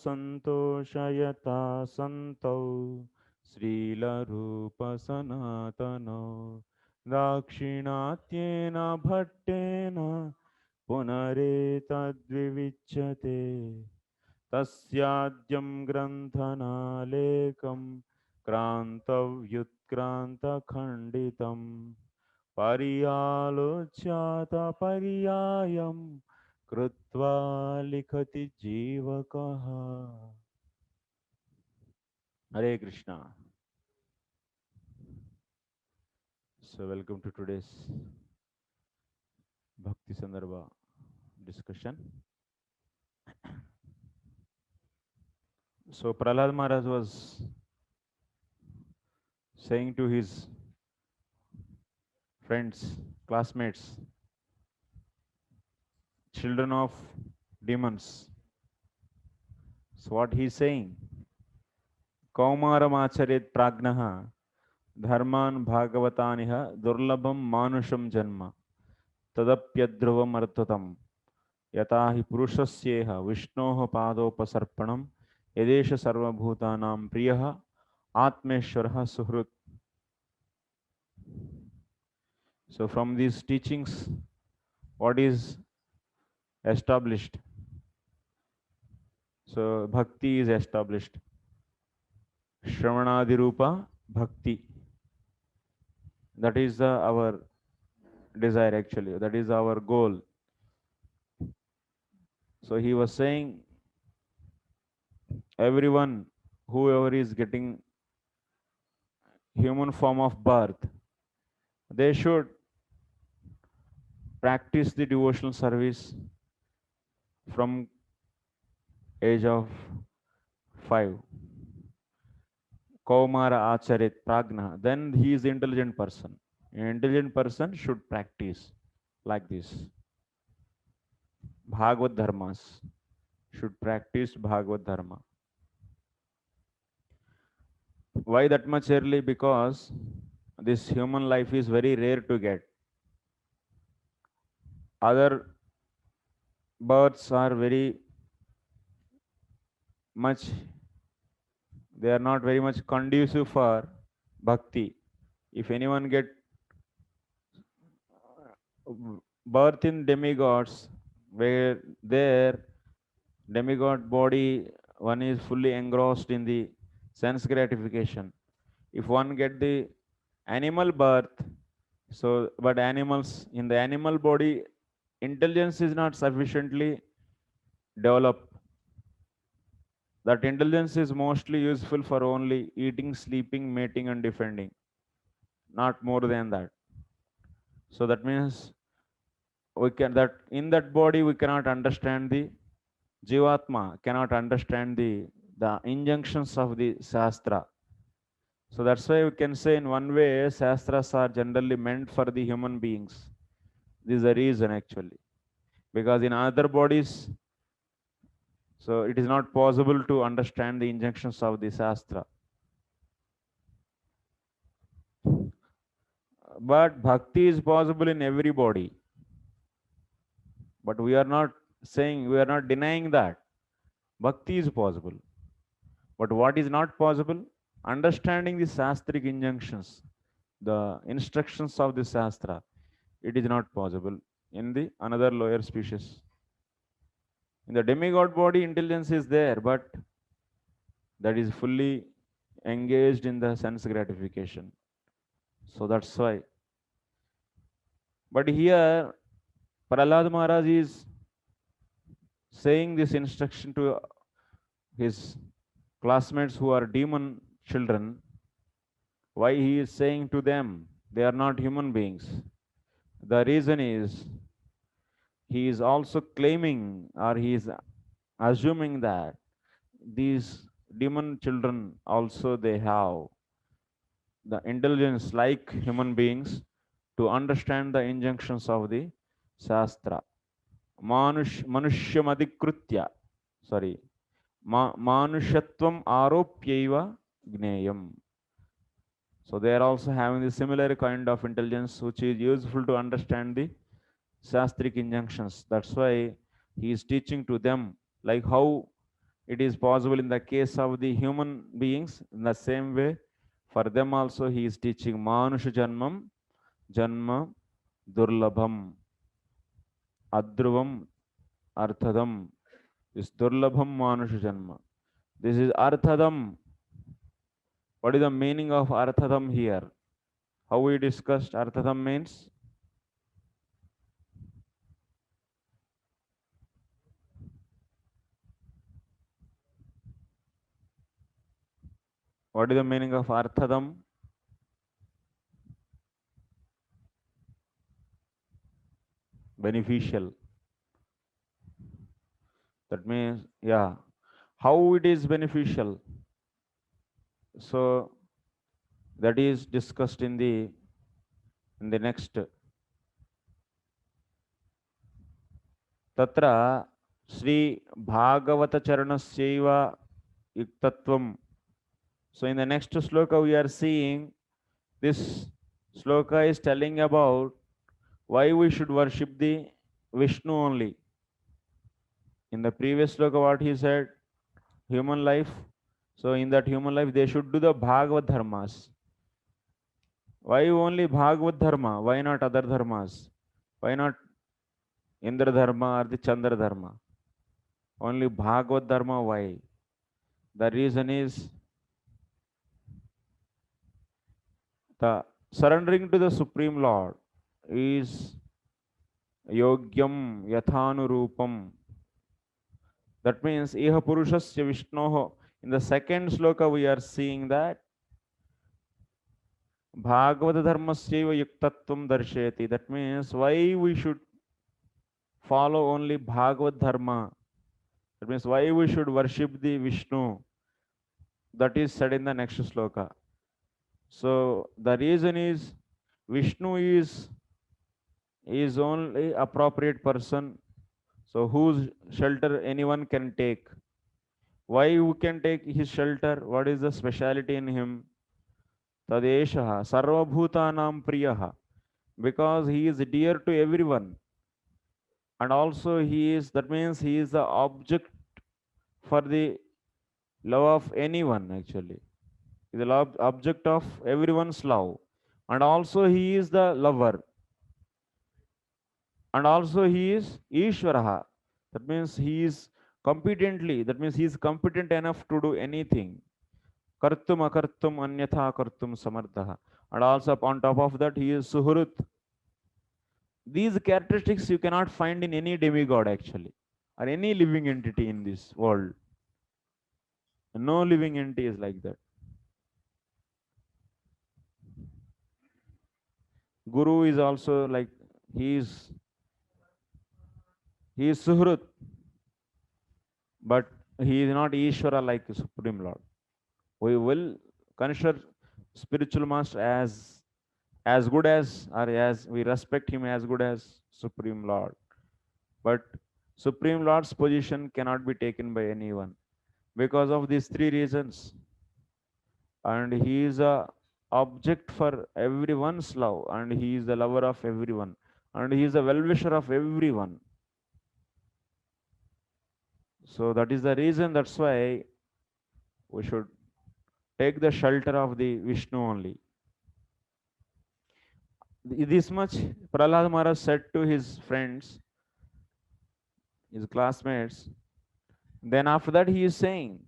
सन्तोषयता सन्तौ श्रीलरूपसनातनौ दाक्षिणात्येन भट्टेन पुनरेतद्विविच्यते तस्याद्यं ग्रन्थनालेकं क्रान्तव्युत्क्रान्तखण्डितं पर्यालोच्यात पर्यायं कृत्वा लिखति जीवकः. Hare Krishna. So welcome to today's Bhakti Sandrabha discussion. So Prahlad Maharaj was saying to his friends, classmates, children of demons. So what he's saying, Kaumaramacharית pragnaha dharman bhagavataniha durlabham manusham janma tadapyadhruvam arthatam yatahi purushasyeha vishnoha padopasarpanam yadesha sarvabhutanam priyaha atmeshwarah suhrut. So from these teachings, what is established? So bhakti is established. Shravanadirupa bhakti. That is our desire actually. That is our goal. So he was saying everyone, whoever is getting human form of birth, they should practice the devotional service from age of 5. Kaumara acharit pragna. Then he is intelligent person. An intelligent person should practice like this. Bhagavad dharmas should practice Bhagavad dharma. Why that much early? Because this human life is very rare to get. Other births are very much, they are not very much conducive for bhakti. If anyone get birth in demigods, where their demigod body, one is fully engrossed in the sense gratification. If one get the animal birth, so but animals in the animal body, intelligence is not sufficiently developed. That intelligence is mostly useful for only eating, sleeping, mating, and defending, not more than that. So that means we can, that in that body we cannot understand the Jivatma, cannot understand the injunctions of the Shastra. So that's why we can say in one way Shastras are generally meant for the human beings. This is the reason actually. Because in other bodies, so it is not possible to understand the injunctions of the Shastra. But bhakti is possible in every body. But we are not saying, we are not denying that. Bhakti is possible. But what is not possible? Understanding the Shastric injunctions, the instructions of the Shastra, it is not possible in the another lower species. In the demigod body, intelligence is there, but that is fully engaged in the sense gratification. So that's why. But here, Prahlad Maharaj is saying this instruction to his classmates who are demon children. Why he is saying to them, they are not human beings. The reason is he is also claiming, or he is assuming that these demon children also they have the intelligence like human beings to understand the injunctions of the Shastra. Manushyamadikrutya, sorry, Manushatvam aropyaiva gneyam. So they are also having the similar kind of intelligence which is useful to understand the Shastric injunctions. That's why he is teaching to them like how it is possible in the case of the human beings. In the same way, for them also he is teaching manusha janmam janma durlabham adruvam arthadam. This durlabham manusha janma, this is arthadam. What is the meaning of arthadam here? How we discussed arthadam means? What is the meaning of arthadam? Beneficial. That means, yeah, how it is beneficial. So that is discussed in the next. Tatra Sri Bhagavata Charanasya Yuktatvam. So in the next sloka we are seeing this sloka is telling about why we should worship the Vishnu only. In the previous sloka what he said, human life. So in that human life they should do the Bhagavad dharmas. Why only Bhagavad dharma? Why not other dharmas? Why not Indra dharma or the Chandra dharma? Only Bhagavad dharma. Why? The reason is the surrendering to the Supreme Lord is yogyam yathanurupam. That means iha purushasya Vishnoho. In the second sloka we are seeing that Bhagavad dharmasya yuktatvam darsheti. That means why we should follow only Bhagavad dharma. That means why we should worship the Vishnu. That is said in the next sloka. So the reason is Vishnu is only appropriate person. So whose shelter anyone can take. Why you can take his shelter? What is the speciality in him? Tadeshaha sarvabhutanam priyaha. Because he is dear to everyone. And also he is, that means he is the object for the love of anyone actually. He is the object of everyone's love. And also he is the lover. And also he is Ishvaraha. That means he is competently, that means he is competent enough to do anything. Kartum akartum anyatha kartum samartha. And also on top of that, he is Suhrut. These characteristics you cannot find in any demigod actually, or any living entity in this world. No living entity is like that. Guru is also like, he is Suhrut, but he is not Ishvara like Supreme Lord. We will consider spiritual master as good as, or as we respect him as good as Supreme Lord. But Supreme Lord's position cannot be taken by anyone because of these three reasons. And he is a object for everyone's love, and he is the lover of everyone, and he is the well-wisher of everyone. So that is the reason, that's why we should take the shelter of the Vishnu only. This much Prahlad Maharaj said to his friends, his classmates. Then after that he is saying,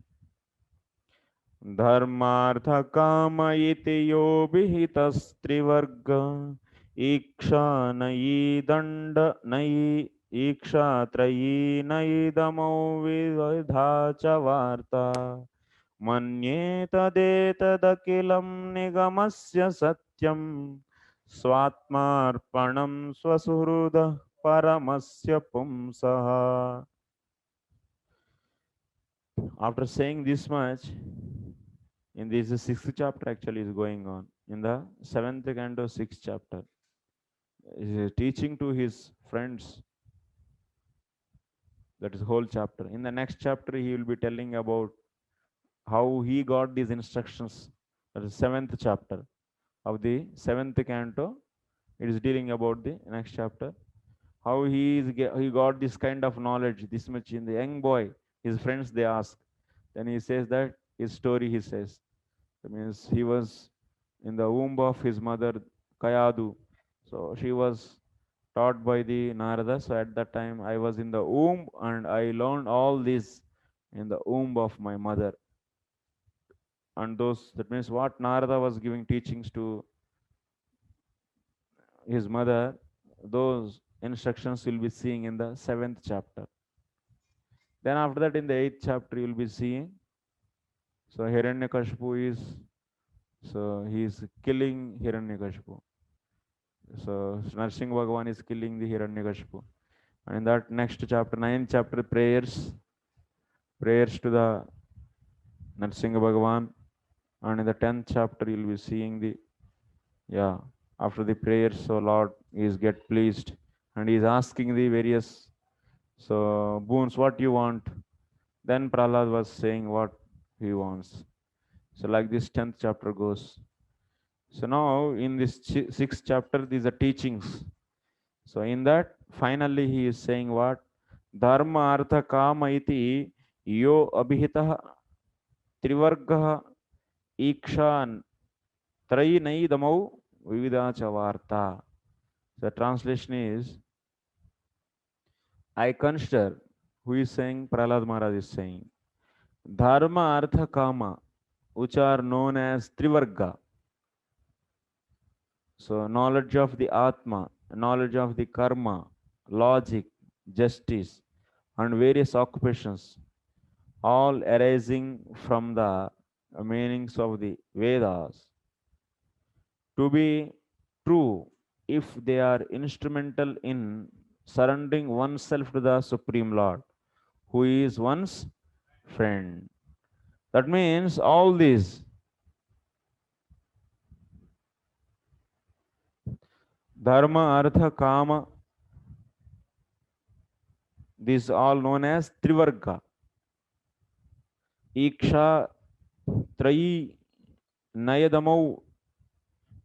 Dharmartha kama iti yo vihitas trivarga iksha nayi danda nayi iksha trayi nayi damo vidha cha varta manyetadetadakilam nigamasya satyam swatmarpanam swasuhruda paramasya pumsaha. After saying this much, in this sixth chapter actually is going on. In the seventh canto, sixth chapter, he is teaching to his friends. That is whole chapter. In the next chapter, he will be telling about how he got these instructions. That is seventh chapter of the seventh canto. It is dealing about the next chapter. How he got this kind of knowledge, this much in the young boy. His friends they ask, Then he says that his story, he says. That means he was in the womb of his mother, Kayadu. So she was taught by the Narada. So at that time, I was in the womb and I learned all this in the womb of my mother. And those, that means what Narada was giving teachings to his mother, those instructions you'll be seeing in the 7th chapter. Then after that, in the 8th chapter, you'll be seeing. So Hiranyakashipu is, so he is killing Hiranyakashipu. So Narsingh Bhagavan is killing the Hiranyakashipu. And in that next chapter, 9th chapter, prayers to the Narsingh Bhagavan. And in the 10th chapter, you'll be seeing the, yeah, after the prayers, so Lord is get pleased. And he is asking the various, so boons, what you want. Then Prahlad was saying what he wants. So like this 10th chapter goes. So now in this 6th chapter, these are teachings. So in that, finally he is saying what? Dharma artha kama iti yo abhitah trivargah ikshan trayi naidamau vividacha varta. The translation is, I consider, who is saying? Prahlad Maharaj is saying, Dharma artha kama, which are known as trivarga. So knowledge of the Atma, knowledge of the karma, logic, justice, and various occupations, all arising from the meanings of the Vedas, to be true if they are instrumental in surrendering oneself to the Supreme Lord, who is one's friend. That means all these dharma, artha, kama, these all known as trivarga. Iksha, trayi, nayadamau,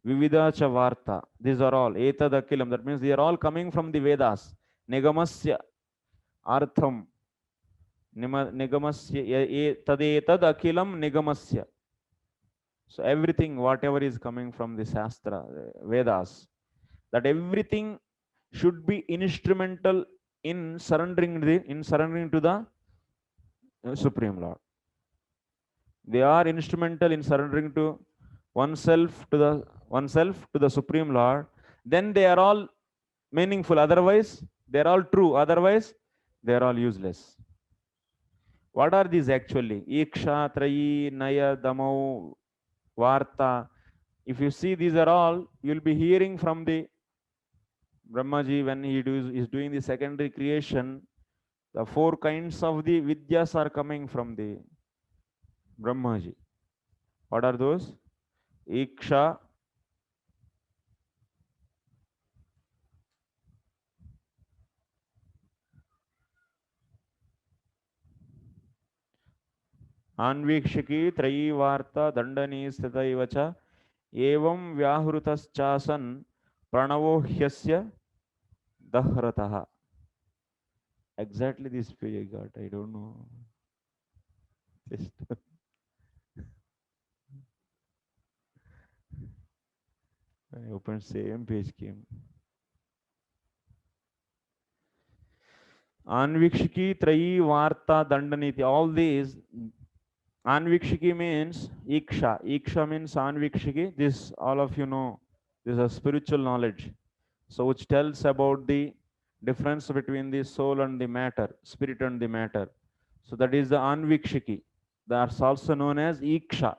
vividha cha varta. These are all etad akilam. That means they are all coming from the Vedas. Nigamasya, artham, nigamasya, tadetad akilam nigamasya. So everything, whatever is coming from the Shastra, Vedas, that everything should be instrumental in surrendering to the Supreme Lord. They are instrumental in surrendering to oneself to the Supreme Lord. Then they are all meaningful. Otherwise, they are all true. Otherwise, they are all useless. What are these actually? Iksha, Trayi, Naya, Damau, Varta. If you see, these are all, you'll be hearing from the Brahmaji when he is doing the secondary creation. The 4 kinds of the Vidyas are coming from the Brahmaji. What are those? Iksha, Anvikshiki, Trayi, Varta, Dandani, Sthita Ivacha, Evam Vyahrutaschasan, Pranavo Hyasya, Dahrataha. Exactly this page I got. I don't know. Just I opened same page came. Anvikshiki, Trayi, Varta, Dandaniti. All these. Anvikshiki means Iksha. Iksha means Anvikshiki. This all of you know. This is a spiritual knowledge. So which tells about the difference between the soul and the matter, spirit and the matter. So that is the Anvikshiki. That's also known as Iksha.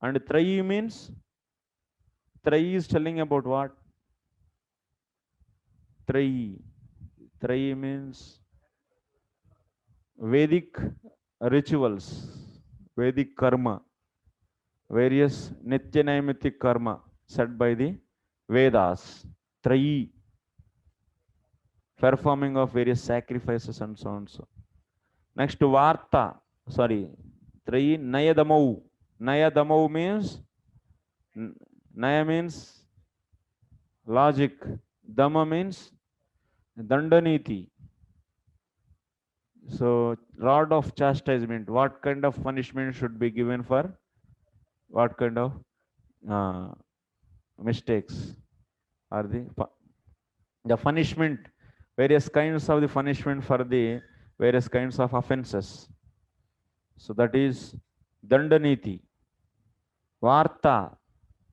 And Trayi means, Trayi is telling about what? Trayi. Trayi means Vedic rituals, Vedic karma, various Nitya Naimittik karma set by the Vedas. Trayi, performing of various sacrifices and so on. So next to Varta, sorry, Trayi Nayadamau. Nayadamau means, Naya means logic, Dama means Dandaniti. So, rod of chastisement. What kind of punishment should be given for what kind of uh, mistakes? Are the punishment, various kinds of the punishment for the various kinds of offenses? So that is dandaniti. Varta,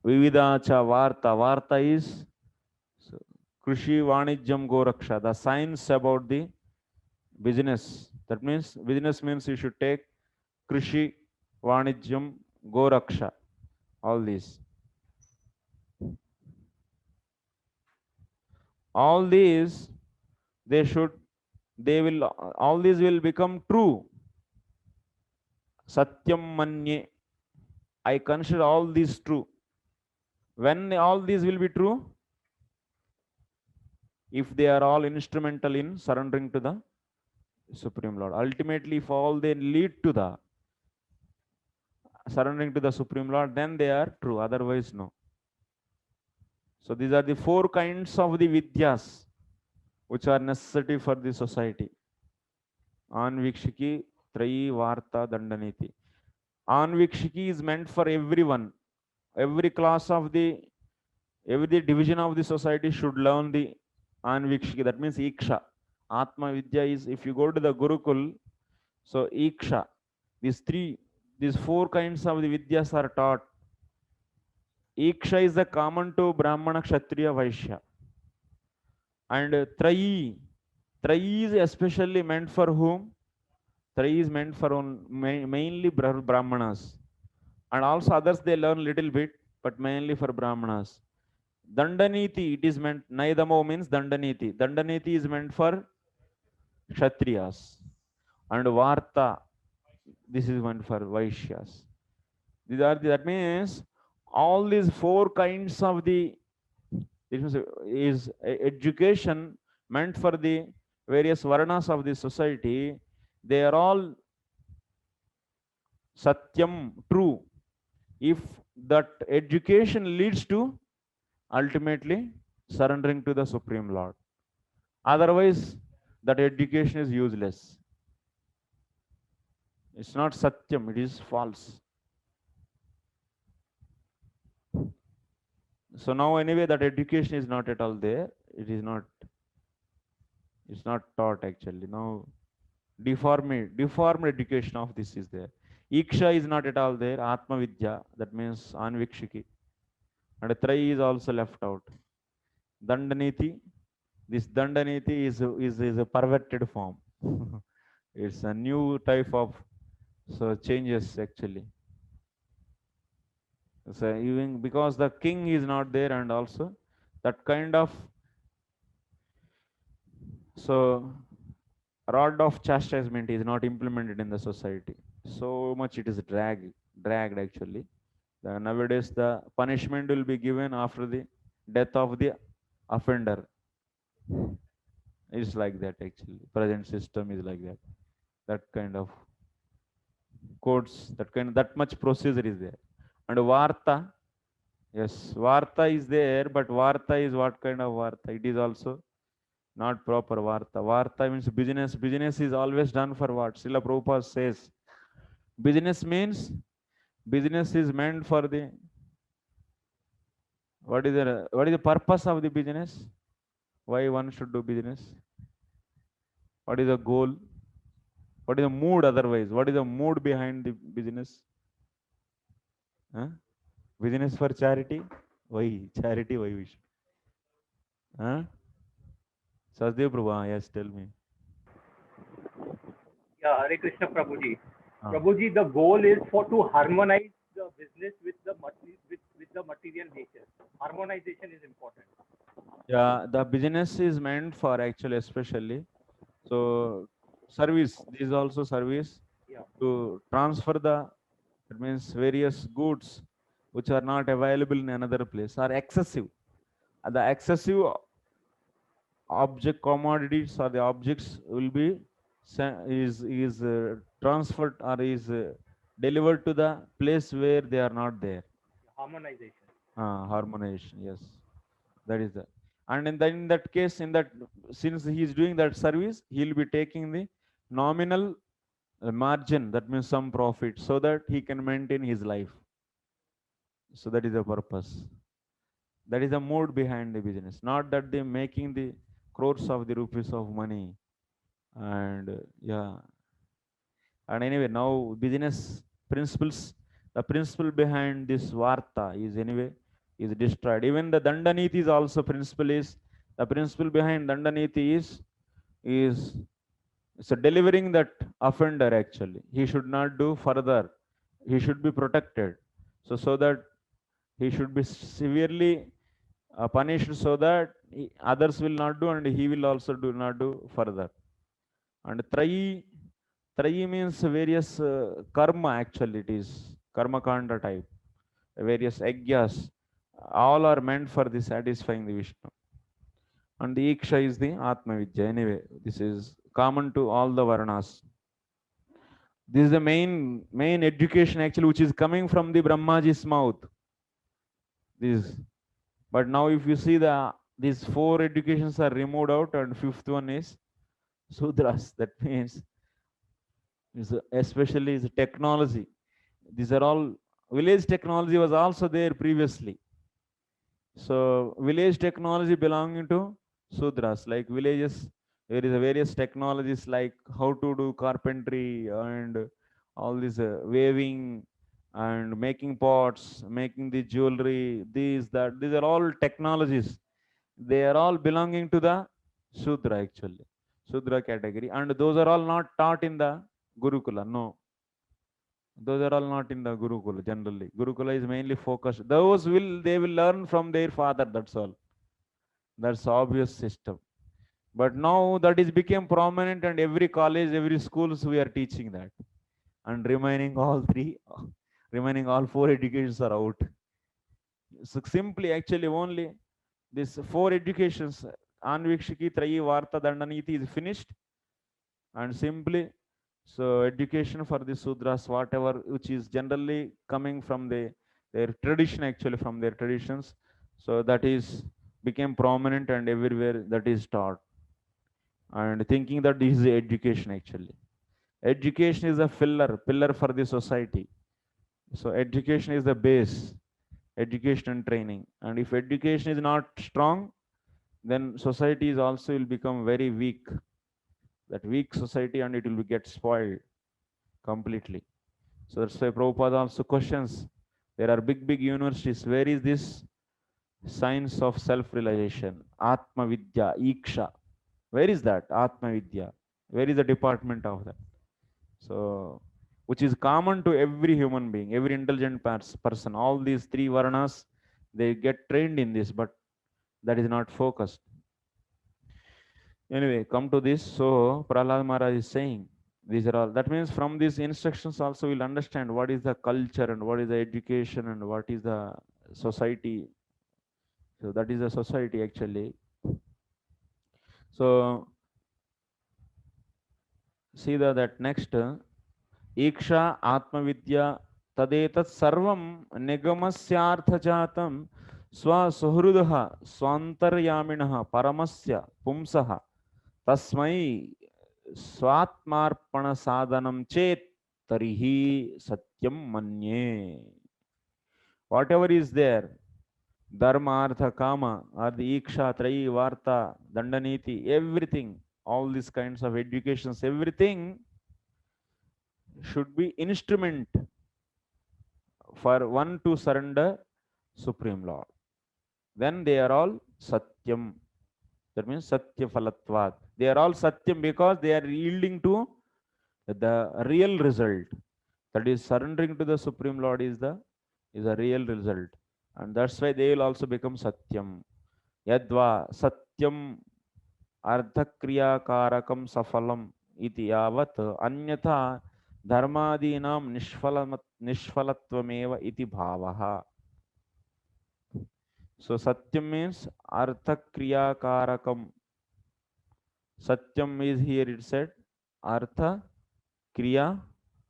vividacha varta. Varta is so, Krishi Vanijam Goraksha, the science about the business. That means business means you should take Krishi Vanijam Goraksha. All these. All these they should they will all these will become true. Satyam Manye. I consider all these true. When all these will be true, if they are all instrumental in surrendering to the Supreme Lord. Ultimately, if all they lead to the surrendering to the Supreme Lord, then they are true. Otherwise, no. So these are the four kinds of the vidyas which are necessary for the society. Anvikshiki, Trayi, Varta, Dandaniti. Anvikshiki is meant for everyone. Every class of every division of the society should learn the Anvikshiki. That means Iksha. Atma Vidya is, if you go to the Gurukul, so Iksha, these four kinds of the Vidyas are taught. Iksha is the common to Brahmana, Kshatriya, Vaishya. And Trayi is especially meant for whom? Trayi is meant for mainly Brahmanas. And also others they learn little bit, but mainly for Brahmanas. Dandaniti, it is meant, Naidamo means Dandaniti. Dandaniti is meant for Kshatriyas. And Varta, this is meant for Vaishyas. That means all these four kinds of the is education meant for the various varnas of the society. They are all satyam, true. If that education leads to ultimately surrendering to the Supreme Lord. Otherwise, that education is useless. It's not satyam, it is false. So now anyway that education is not at all there. It's not taught actually. Now deformed education of this is there. Iksha is not at all there. Atma Vidya, that means Anvikshiki. And Trayi is also left out. Dandaniti, this Dandaniti is a perverted form. It's a new type of changes actually. So even because the king is not there, and also that kind of rod of chastisement is not implemented in the society. So much it is dragged actually. Nowadays the punishment will be given after the death of the offender. It's like that actually. Present system is like that. That kind of codes, that much procedure is there. And Varta, yes, Varta is there, but Varta is what kind of Varta? It is also not proper Varta. Varta means business. Business is always done for what? Srila Prabhupada says. Business is meant for the what is the purpose of the business? Why one should do business? What is the goal? What is the mood otherwise? What is the mood behind the business? Huh? Business for charity? Why? Charity, why we should? Huh? Sasdev Prabhu, yes, tell me. Yeah, Hare Krishna Prabhuji. Ah. Prabhuji, the goal is for to harmonize the business with the material nature. Harmonization is important. Yeah, the business is meant for actually especially. So service, this is also service Yeah, to transfer that means various goods which are not available in another place are excessive. The excessive object commodities or the objects will be transferred or is delivered to the place where they are not there. harmonization. Harmonization, yes, that is the. And in that case, in that since he is doing that service, he will be taking the nominal margin, that means some profit, so that he can maintain his life. So that is the purpose. That is the mood behind the business. Not that they making the crores of the rupees of money. And yeah. And anyway, now business principles, the principle behind this Varta is anyway is destroyed. Even the Dandaniti is also principle is the principle behind Dandaniti is so delivering that offender actually. He should not do further. He should be protected. So that he should be severely punished so that others will not do and he will also do not do further. And Trayi means various karma actually, it is karma kanda type, various agyas. All are meant for the satisfying the Vishnu. And the Iksha is the Atma Vidya. Anyway, this is common to all the Varnas. This is the main education actually which is coming from the Brahmaji's mouth. This, but now if you see these four educations are removed out and fifth one is Sudras. That means especially is technology. These are all village technology was also there previously. So village technology belonging to Sudras, like villages, there is a various technologies like how to do carpentry and all this weaving and making pots, making the jewelry, these are all technologies. They are all belonging to the Sudra actually, Sudra category, and those are all not taught in the Gurukula. No, those are all not in the Gurukula generally. Gurukula is mainly focused. Those will they will learn from their father. That's all. That's obvious system. But now that is became prominent, and every college, every schools we are teaching that, and remaining all three, remaining all four educations are out. So simply, actually, only this four educations, Anvikshiki, Trayi, Varta, Dandaniti is finished, and simply so education for the Sudras, whatever which is generally coming from their tradition, actually from their traditions, so that is became prominent and everywhere that is taught, and thinking that this is education actually. Education is a pillar for the society. So education is the base, education and training. And if education is not strong, then society is also will become very weak, that weak society, and it will get spoiled completely. So that's why Prabhupada also questions. There are big universities. Where is this science of self-realization? Atma Vidya, Iksha. Where is that? Atma Vidya. Where is the department of that? So, which is common to every human being, every intelligent person. All these three Varnas, they get trained in this, but that is not focused. Anyway, come to this. So, Prahlad Maharaj is saying, these are all, that means from these instructions also we'll understand what is the culture and what is the education and what is the society. So that is the society actually. So see that next Iksha Atmavidya Tadetat Sarvam Nigamasyaarthajatam Swasuhrudaha Swantaryaminaha Paramasya Pumsaha Tasmai Swatmarpana Sadhanam Chet Tarihi Satyam Manye. Whatever is there, Dharma, Artha, Kama, or the Iksha, Trayi, Varta, Dandaniti, everything, all these kinds of educations, everything should be instrument for one to surrender Supreme Lord. Then they are all Satyam. That means Satya Falatvad. They are all Satyam because they are yielding to the real result. That is surrendering to the Supreme Lord is a real result. And that's why they will also become Satyam. Yadva Satyam Ardhakriyakarakam Safalam iti yavat anyatha dharmadinam nishfalatvameva iti bhavaha. So Satyam means Arthakriyakarakam. Satyam is here it said Artha Kriya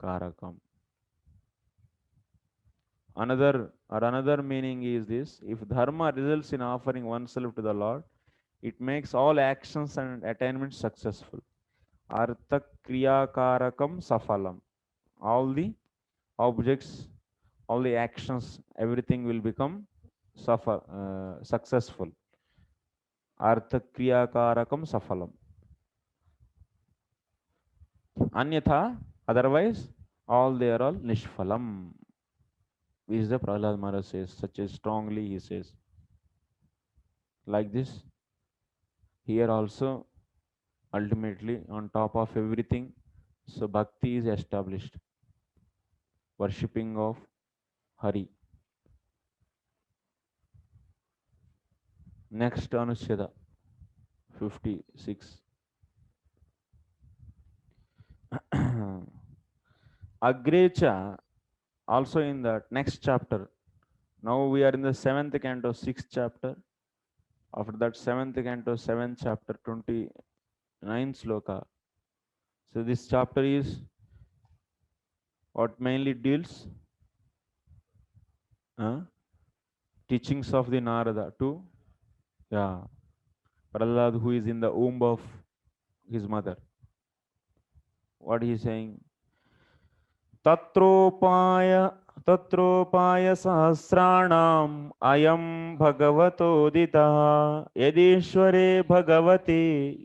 Karakam. Another meaning is this: if dharma results in offering oneself to the Lord, it makes all actions and attainments successful. artha kriyakarakam safalam. All the objects, all the actions, everything will become successful. Artha kriyakarakam safalam. Anyatha, otherwise, all they are all nishphalam. Is the Prahlad Maharaj says, such as strongly he says. Like this, here also, ultimately, on top of everything, so bhakti is established. Worshipping of Hari. Next Anuched 56. Agrecha, also in the next chapter. Now we are in the 7th canto, 6th chapter. After that, 7th canto, 7th chapter, 29th sloka. So this chapter is what mainly deals teachings of the Narada to Prahlad, who is in the womb of his mother. What he is saying? तत्रोपाय तत्रोपाय सहस्राणाम अयम भगवतोदितः यदीश्वरे भगवते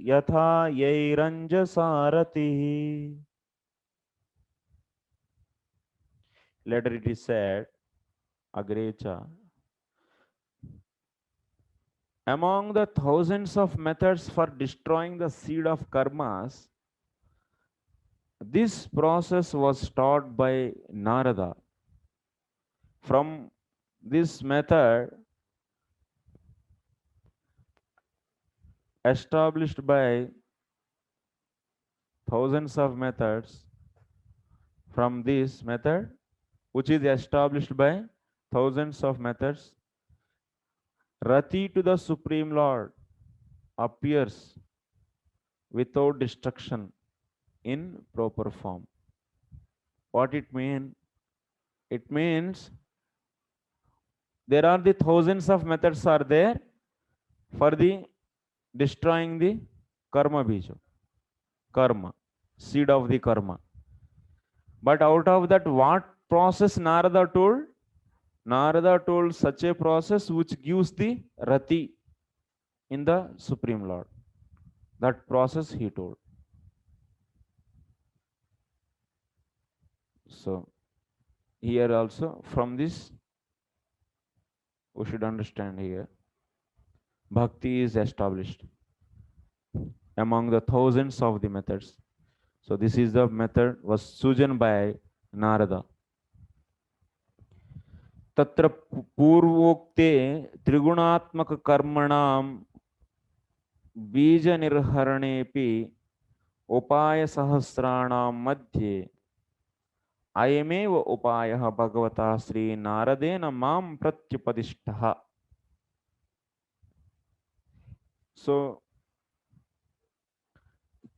यथा यैरंजसारतिः. Later it is said, Agrecha, among the thousands of methods for destroying the seed of karmas, this process was taught by Narada. From this method, established by thousands of methods, from this method, which is established by thousands of methods, Rati to the Supreme Lord appears without destruction in proper form. What it means? It means there are the thousands of methods are there for the destroying the karma bija, karma, seed of the karma. But out of that, what process Narada told? Narada told such a process which gives the rati in the Supreme Lord. That process he told. So here also from this we should understand here bhakti is established among the thousands of the methods. So this is the method was chosen by Narada. तत्र पूर्वोक्ते त्रिगुणात्मक कर्मणाम बीज निर्हरणेपि उपाय सहस्राणाम मध्ये अयमेव उपायः भगवता श्री नारदेन माम प्रत्युपदिष्टः. So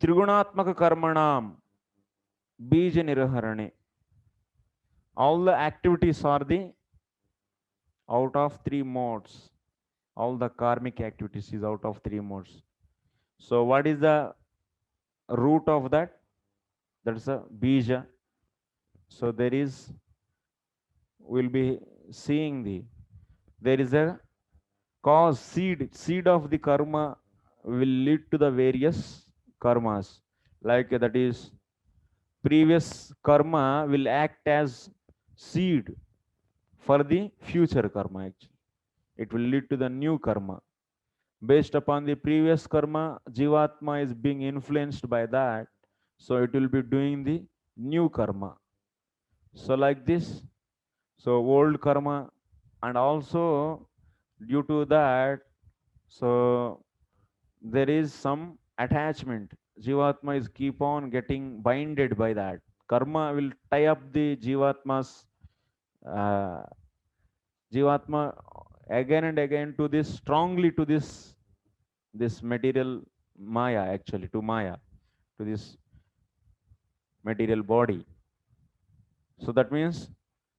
त्रिगुणात्मक कर्मणाम बीज निर्हरणे, all the activities are the out of three modes. All the karmic activities is out of three modes. So what is the root of that? That's a bija. So there is, we'll be seeing there is a cause, seed of the karma will lead to the various karmas. Like that is, previous karma will act as seed for the future karma actually. It will lead to the new karma. Based upon the previous karma, Jivatma is being influenced by that. So it will be doing the new karma. So like this, so old karma, and also due to that, so there is some attachment. Jivatma is keep on getting binded by that. Karma will tie up the Jivatma's Jivatma again and again to this, strongly to this material Maya, actually to Maya, to this material body. So that means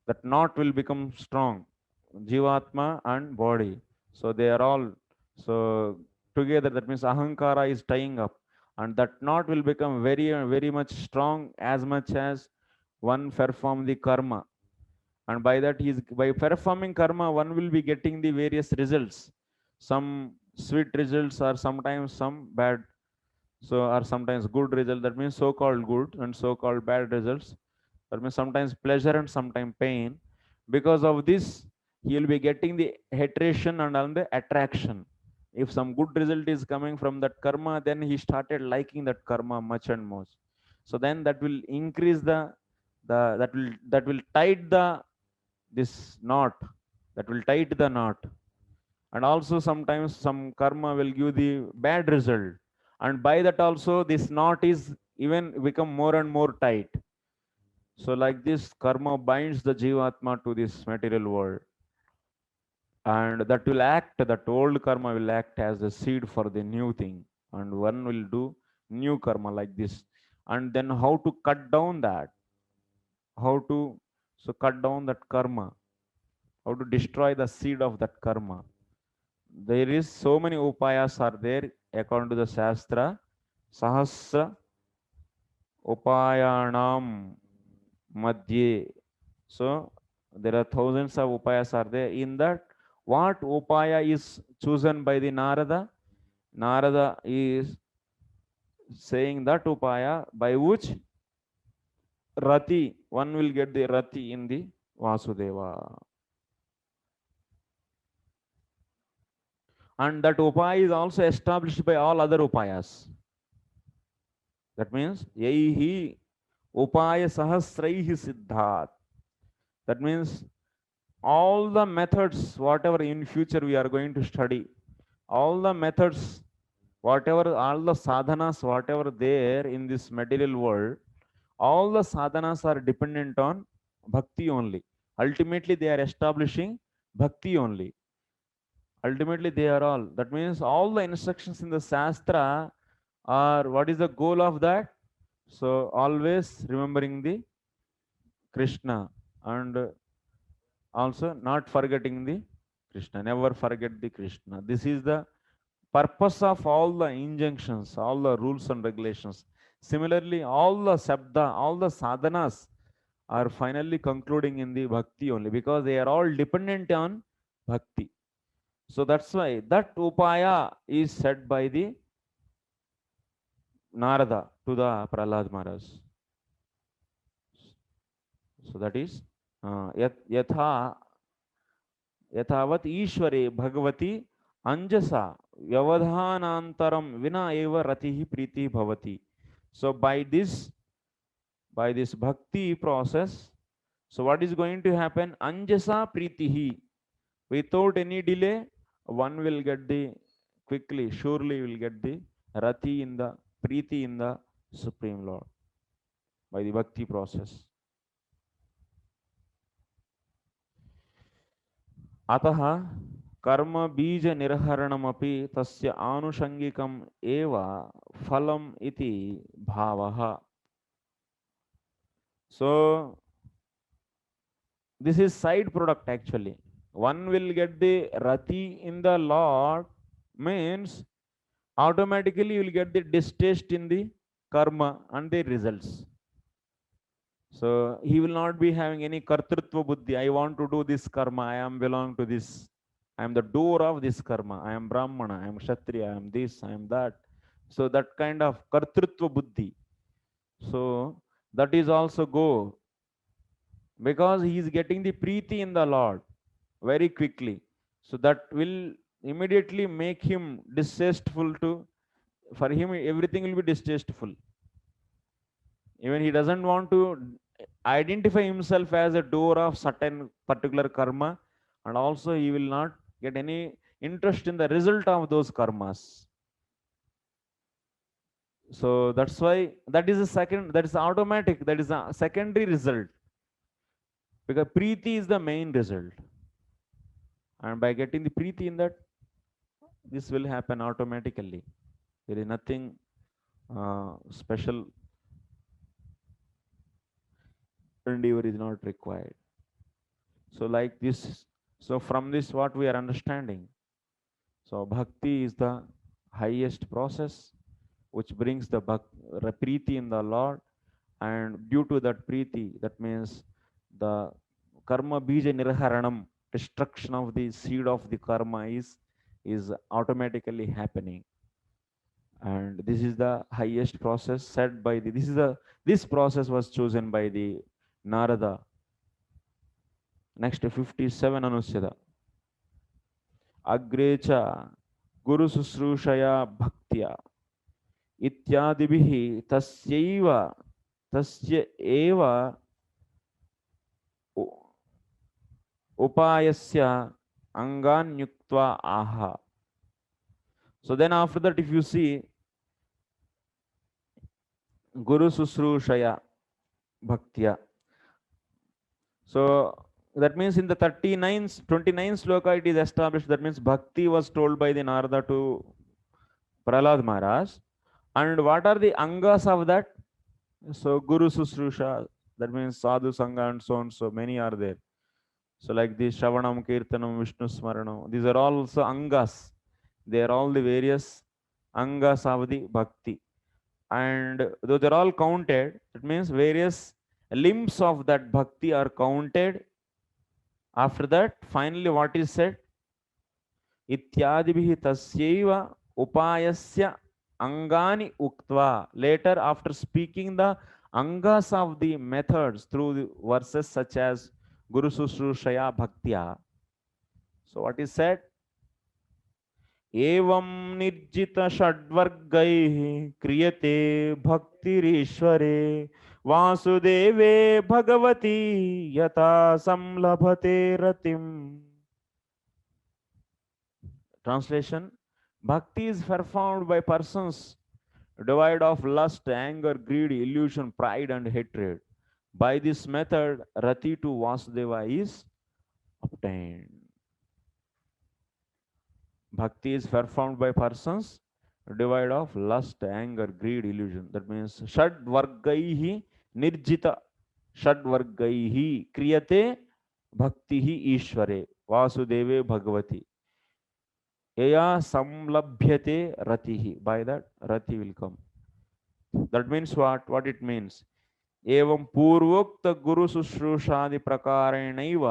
that knot will become strong, Jivatma and body. So they are all so together. That means Ahankara is tying up. and that knot will become very much strong as much as one perform the karma. And by that, he is by performing karma, one will be getting the various results, some sweet results or sometimes some bad, so are sometimes good result, that means so called good, and so called bad results, that means sometimes pleasure and sometimes pain. Because of this, he will be getting the hatration and on the attraction. If some good result is coming from that karma, then he started liking that karma much and much. So then that will increase the that will tight the this knot, that will tight the knot. And also sometimes some karma will give the bad result, and by that also this knot is even become more and more tight. So like this, karma binds the jivatma to this material world, and that will act, that old karma will act as a seed for the new thing, and one will do new karma like this. And then how to cut down that, how to so cut down that karma, how to destroy the seed of that karma. There is so many upayas are there according to the shastra. Sahasra upayanam madhye. So there are thousands of upayas are there. In that, what upaya is chosen by the Narada? Narada is saying that upaya by which rati, one will get the rati in the Vasudeva. And that upaya is also established by all other upayas. That means yaihi upaya sahasraihi siddhat. That means all the methods, whatever in future we are going to study, all the methods, whatever, all the sadhanas, whatever there in this material world, all the sadhanas are dependent on bhakti only. Ultimately, they are establishing bhakti only. Ultimately, they are all. That means all the instructions in the Shastra are, what is the goal of that? So, always remembering the Krishna, and also not forgetting the Krishna. Never forget the Krishna. This is the purpose of all the injunctions, all the rules and regulations. Similarly, all the sabda, all the sadhanas are finally concluding in the bhakti only, because they are all dependent on bhakti. So that's why that upaya is said by the Narada to the Prahlad Maharaj. So that is yatha यथावत ईश्वरे भगवती अंजसा व्यवधानांतरम विना एव रति प्रीति भवति. So by this bhakti process, so what is going to happen? Anjasa pritihi, without any delay, one will get the, quickly, surely will get the rati in the priti in the Supreme Lord by the bhakti process. अतः कर्म बीज निर्हरणमपि तस्य आनुषंगिकम एव फलम इति भावः. So this is side product actually. One will get the rati in the Lord, means automatically you will get the distaste in the karma and the results. So he will not be having any kartrutva buddhi. I want to do this karma, I am belong to this, I am the doer of this karma, I am brahmana, I am kshatriya, I am this, I am that. So that kind of kartrutva buddhi, so that is also go, because he is getting the preeti in the Lord very quickly. So that will immediately make him distasteful to, for him everything will be distasteful. Even he doesn't want to identify himself as a doer of certain particular karma, and also he will not get any interest in the result of those karmas. So that's why that is a second, that is automatic, that is a secondary result, because preeti is the main result. And by getting the preeti in that, this will happen automatically. There is nothing special endeavor is not required. So like this, so from this what we are understanding, so bhakti is the highest process, which brings the preeti in the Lord. And due to that preeti, that means the karma bija nirharanam, destruction of the seed of the karma is automatically happening. And this is the highest process said by the this process was chosen by the Narada. Next 57 anuched. अग्रे च गुरुशुश्रूषया भक्त्या इत्यादिभिः तस्यैव तस्य एव उपायस्य अंगान्युक्त्वा आह. So then after that, if you see Guru Susrushaya Bhaktya, so that means in the 29 sloka it is established, that means Bhakti was told by the Narada to Prahlad Maharaj. And what are the angas of that? So Guru Susrusha, that means Sadhu Sangha and so on, so many are there. So like this Shravanam, Kirtanam, Vishnu Smaranam, these are also angas. They are all the various angas of the Bhakti. And those are all counted. It means various limbs of that Bhakti are counted. After that, finally what is said? Ityadibhi tasyaiva upayasya angani uktva. Later, after speaking the angas of the methods through the verses such as Guru Susrushaya Bhaktya. So what is said? एवं निर्जित षड्वर्गैः क्रियते भक्तिरीश्वरे वासुदेवे भगवती यथा संलभते रतिम्. Translation: Bhakti is performed by persons devoid of lust, anger, greed, illusion, pride, and hatred. By this method, Rati to Vasudeva is obtained. Bhakti is performed by persons devoid of lust, anger, greed, illusion. That means Shad Vargaihi Nirjita. Shad Vargaihi Kriyate Bhaktihi Ishware Vasudeve Bhagavati. Eya Samlabhyate Ratihi. By that, Rati will come. That means what? What it means? एवं पूर्वोक्त गुरु शुश्रूषादि प्रकारेणैव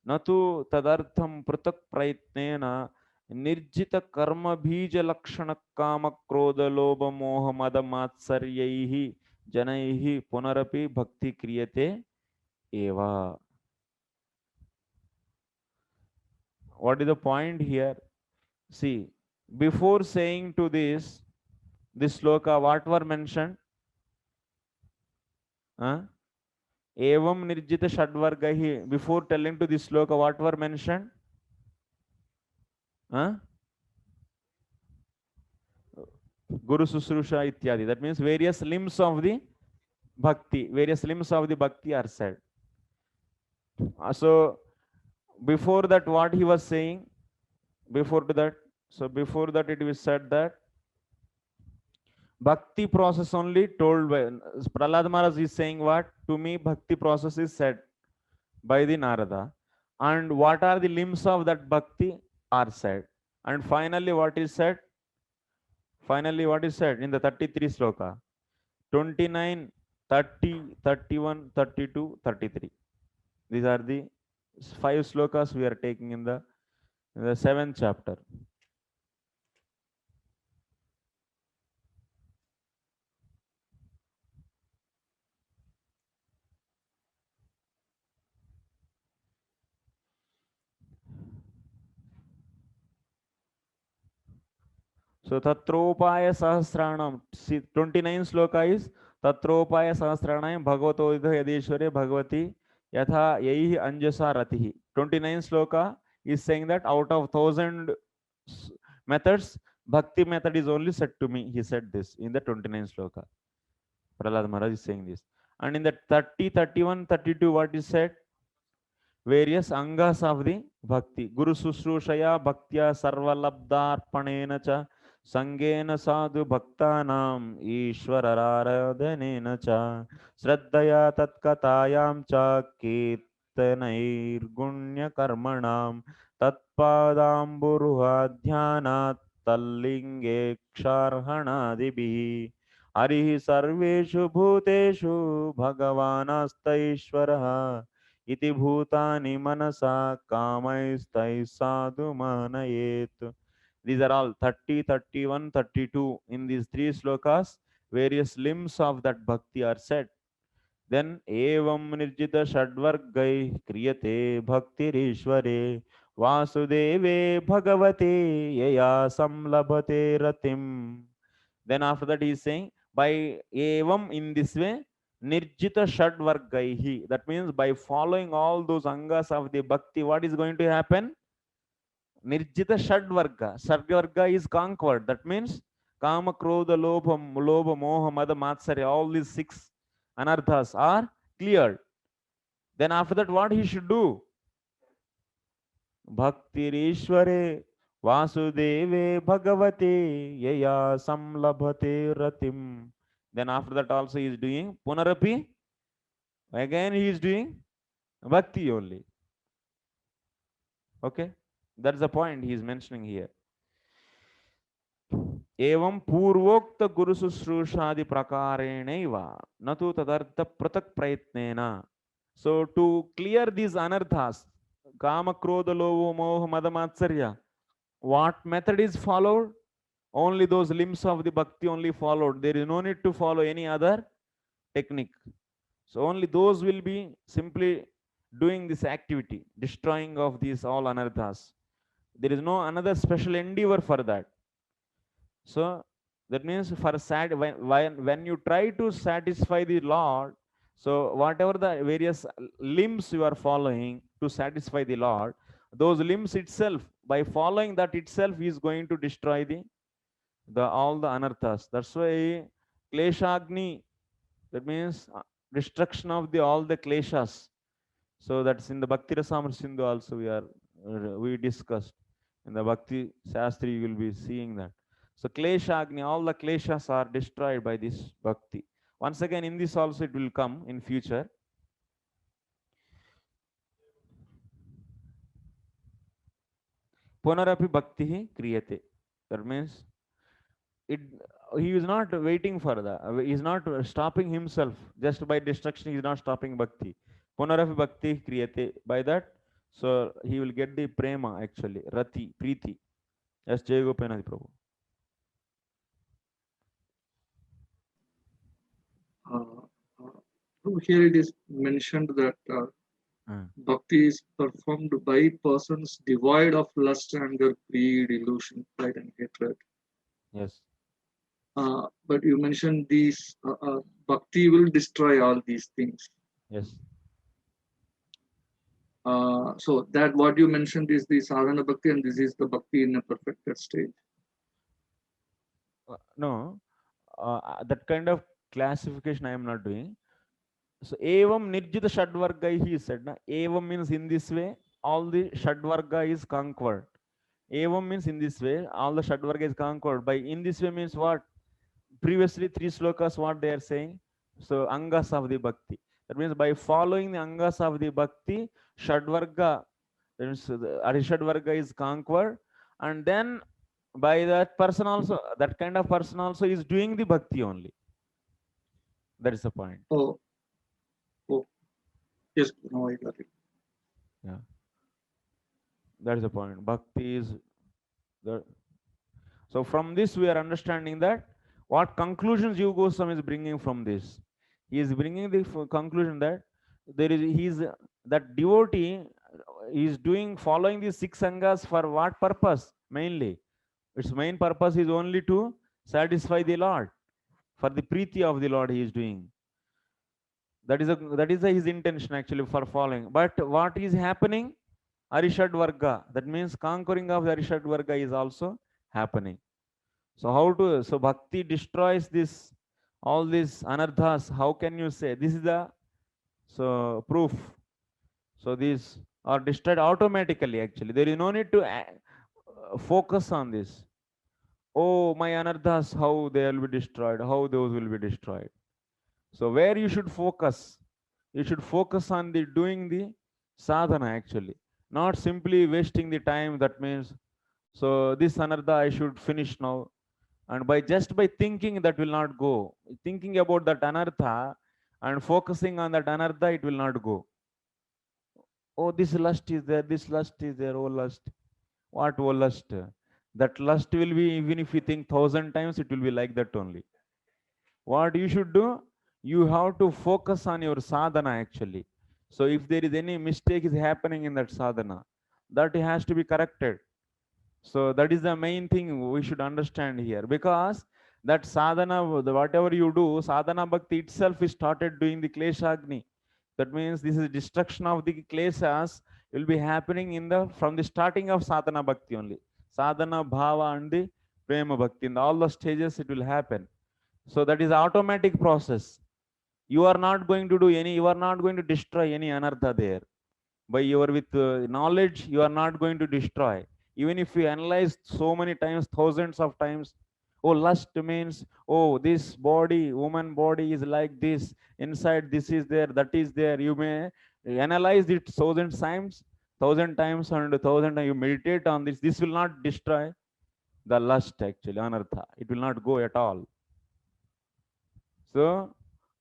न तु तदर्थं पृथक् प्रयत्नेन निर्जित कर्म बीज लक्षण काम क्रोध लोभ मोह मद मात्सर्यैः जनैः पुनरपि भक्ति क्रियते एव. What is the point here? See, before saying to this sloka, what were mentioned? Evam nirjita shadvargahi. Before telling to this sloka, what were mentioned? Guru Susrusha ityadi. That means various limbs of the bhakti. Various limbs of the bhakti are said. So before that, what he was saying? Before that, it was said that bhakti process only told by Prahlad Maharaj is saying what? To me, bhakti process is said by the Narada. And what are the limbs of that bhakti are said. And finally, what is said? Finally, what is said in the 33 sloka? 29, 30, 31, 32, 33. These are the 5 slokas we are taking in the 7th chapter. So Tatropaya Sahasranam, 29 sloka is Tatropaya Sahasranam Bhagavato Yadeshware Bhagavati Yatha Yaihi Anjasa Ratihi. 29 sloka is saying that out of 1000 methods, Bhakti method is only said to me. He said this in the 29 sloka. Prahlad Maharaj is saying this. And in the 30, 31, 32, what is said? Various angas of the Bhakti. Guru Susrushaya Bhaktya Sarvalabdarpanena cha Sangena sadhu bhaktanam Ishwarararadhanena cha Shraddhaya tatkatayam cha Kirtanair gunya karmanam Tatpadamburuha dhyanat तल्लिंगे क्षार्हणादिभिः हरिः सर्वेषु भूतेषु भगवानस्तईश्वरः इति भूतानि मनसा कामैस्तैः साधु मानयेत्. These are all 30, 31, 32. In these three slokas, various limbs of that bhakti are said. Then evam nirjita shadvargai kriyate bhaktirishware vasudeve bhagavate yaya samlabhate ratim. Then after that he is saying, by evam, in this way, nirjita shadvargaihi. That means by following all those angas of the bhakti, what is going to happen? Nirjita Shadvarga. Shadvarga is conquered. That means Kama, Krodha, Lobha, Moha, Mada, Matsarya, all these six anarthas are cleared. Then after that, what he should do? Bhaktirishware Vasudeve Bhagavate Yaya Samlabhate Ratim. Then after that also he is doing Punarapi. Again he is doing Bhakti only. Okay? That's the point he is mentioning here. एवं पूर्वोक्त गुरु शुश्रूषादि प्रकारेणैव न तु तदर्थ पृथक प्रयत्नेन. So to clear these anarthas, kama, krodha, lovo, moha, mada, matsarya, what method is followed? Only those limbs of the bhakti only followed. There is no need to follow any other technique. So only those will be simply doing this activity, destroying of these all anarthas. There is no another special endeavor for that. So that means for when you try to satisfy the Lord, so whatever the various limbs you are following to satisfy the Lord, those limbs itself, by following that itself, is going to destroy the all the anarthas. That's why kleshagni, that means destruction of the all the kleshas. So that's in the Bhakti Rasamrita Sindhu also we discussed. In the Bhakti Shastri you will be seeing that. So Klesha Agni, all the Kleshas are destroyed by this Bhakti. Once again in this also it will come in future. Punarapi Bhakti Kriyate. That means it, he is not waiting for that. He is not stopping himself just by destruction. He is not stopping Bhakti. Punarapi Bhakti Kriyate. By that, so he will get the prema actually, Rati, Preeti. Yes, Jai Gopenadi Prabhu. Here it is mentioned that bhakti is performed by persons devoid of lust, anger, greed, illusion, pride, and hatred. Yes. But you mentioned these bhakti will destroy all these things. Yes. So that what you mentioned is the sadhana bhakti, and this is the bhakti in a perfected state. No, that kind of classification I am not doing. So evam nirjita shadvarga he said. Na? Evam means in this way all the shadvarga is conquered. Evam means in this way all the shadvarga is conquered. By in this way means what? Previously three slokas what they are saying. So angas of the bhakti. That means by following the angas of the bhakti, shadvarga, that means the arishadvarga is conquered, and then by that person also, that kind of person also is doing the bhakti only. That is the point. Oh, yes, now I got it. Yeah, that is the point. Bhakti is the. So from this we are understanding that what conclusions Jiva Goswami is bringing from this. He is bringing the conclusion that there is that devotee is doing following these six sanghas for what purpose mainly? Its main purpose is only to satisfy the Lord. For the preeti of the Lord he is doing. That is his intention actually for following. But what is happening? Arishad Varga. That means conquering of the Arishad Varga is also happening. So how to, so bhakti destroys this, all these anarthas. How can you say? This is the, so proof. So these are destroyed automatically actually. There is no need to focus on this. Oh, my anarthas, how they will be destroyed, how those will be destroyed. So where you should focus? You should focus on the doing the sadhana actually, not simply wasting the time. That means So this anartha I should finish now. And by thinking, that will not go. Thinking about that anartha and focusing on that anartha, it will not go. Oh, this lust is there, this lust is there, oh lust. What oh lust? That lust will be, even if you think 1,000 times, it will be like that only. What you should do? You have to focus on your sadhana actually. So if there is any mistake is happening in that sadhana, that has to be corrected. So that is the main thing we should understand here, because that sadhana, whatever you do, sadhana bhakti itself is started doing the kleshagni. That means this is destruction of the kleshas will be happening in the from the starting of sadhana bhakti only. Sadhana, bhava, and the prema bhakti. In all the stages it will happen. So that is automatic process. You are not going to do any, you are not going to destroy any anartha there. By your with knowledge, you are not going to destroy. Even if you analyze so many times, thousands of times, oh, lust means, oh, this body, woman body is like this, inside this is there, that is there. You may analyze it thousand times and 1,000 times. You meditate on this. This will not destroy the lust actually, anartha. It will not go at all. So,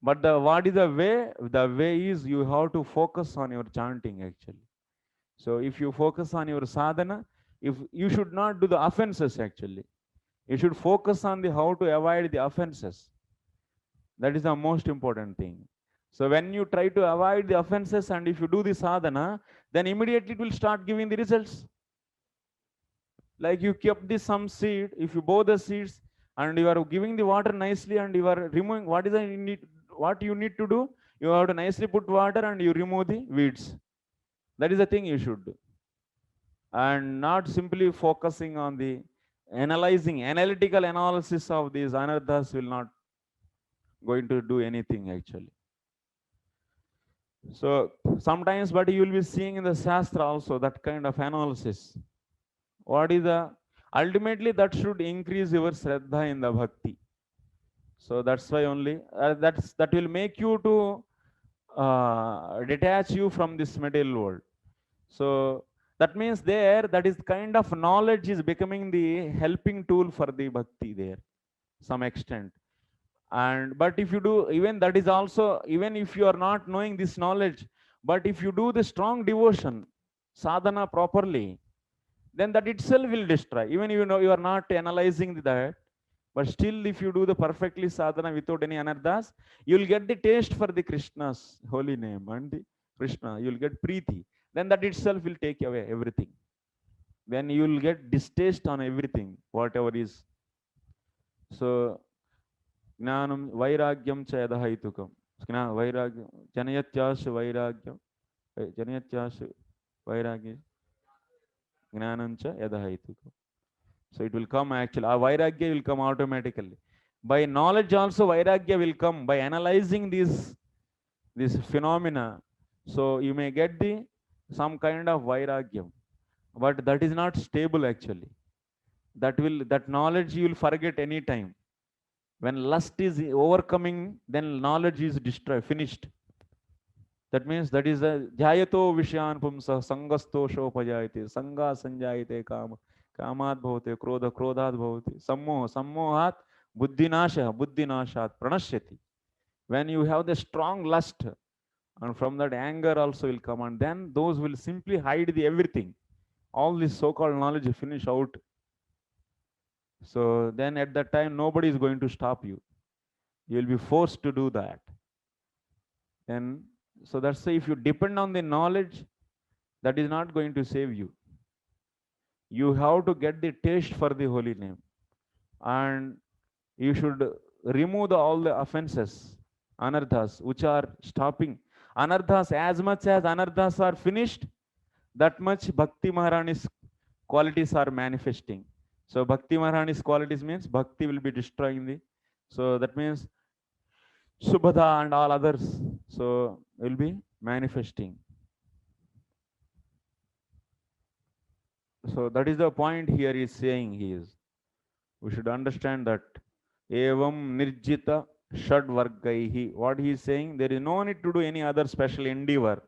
but the what is the way? The way is you have to focus on your chanting actually. So if you focus on your sadhana, if you should not do the offenses actually, you should focus on the how to avoid the offenses. That is the most important thing. So when you try to avoid the offenses and if you do the sadhana, then immediately it will start giving the results. Like you kept this some seed, if you bow the seeds and you are giving the water nicely and you are removing, what is the need, what you need to do? You have to nicely put water and you remove the weeds. That is the thing you should do. And not simply focusing on the analytical analysis of these anarthas will not going to do anything actually. So sometimes, but you will be seeing in the Shastra also that kind of analysis. What is the, ultimately that should increase your Shraddha in the Bhakti. So that's why only, that will make you to detach you from this material world. So that means there, that is kind of knowledge is becoming the helping tool for the bhakti there, some extent. And but if you do, even that is also, even if you are not knowing this knowledge, but if you do the strong devotion, sadhana properly, then that itself will destroy. Even you know you are not analyzing that, but still if you do the perfectly sadhana without any anarthas, you will get the taste for the Krishna's holy name and the Krishna, you will get preeti. Then that itself will take away everything. Then you will get distaste on everything, whatever is. So, gnanam vairagyam cha yadahaitukam. Vairagyam, janayatyasya vairagyam, janayatyasya vairagyam, gnanam cha yadahaitukam. So it will come actually. Our vairagya will come automatically. By knowledge also vairagya will come by analyzing these phenomena. So you may get the some kind of vairagyam, but that is not stable actually. That knowledge you will forget any time. When lust is overcoming, then knowledge is destroyed, finished. That means that is a jayato vishyan pumsa sangasto shopajayate sanga sanjayate kama kamad bhavate krodha krodhat bhavate sammoha sammohat buddhinashat pranashyati. When you have the strong lust, and from that anger also will come, and then those will simply hide the everything. All this so-called knowledge finish out. So then at that time nobody is going to stop you. You will be forced to do that. Then so that's why if you depend on the knowledge, that is not going to save you. You have to get the taste for the holy name, and you should remove all the offenses, anarthas, which are stopping. Anarthas, as much as anarthas are finished, that much Bhakti Maharani's qualities are manifesting. So Bhakti Maharani's qualities means Bhakti will be destroying the. So that means Subhada and all others. So will be manifesting. So that is the point here is saying he is. We should understand that evam nirjita shad vargaihi. What he is saying, there is no need to do any other special endeavor.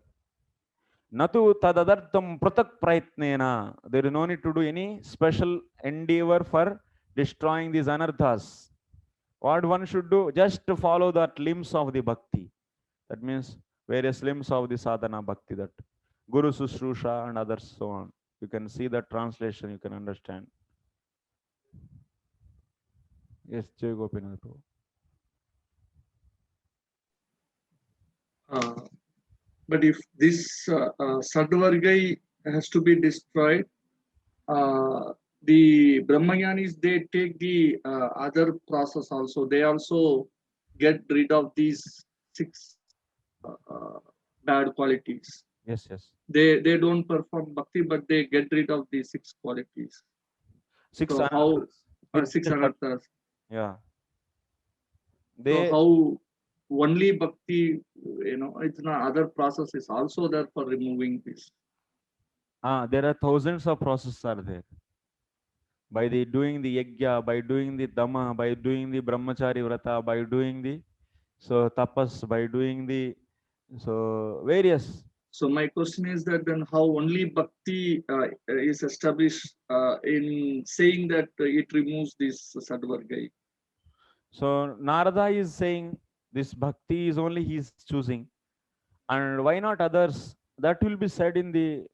Natu tadadartam pratak prayatnena. There is no need to do any special endeavor for destroying these anarthas. What one should do? Just to follow that limbs of the bhakti. That means various limbs of the sadhana bhakti, that Guru Sushrusha and others, so on. You can see the translation, you can understand. Yes, Jay Gopinath. But if this Sadvargai has to be destroyed, the Brahmayanis, they take the other process also. They also get rid of these six bad qualities. Yes, yes. They don't perform bhakti, but they get rid of the six qualities. Six So how anarthas. six anarthas? Yeah. So how only bhakti, it's not other process is also there for removing this. There are thousands of processes are there. By the doing the yajna, by doing the dhamma, by doing the brahmachari vrata, by doing the tapas, by doing the various. So my question is that then how only bhakti is established in saying that it removes this sadvargai? So Narada is saying this bhakti is only he's choosing, and why not others? That will be said in the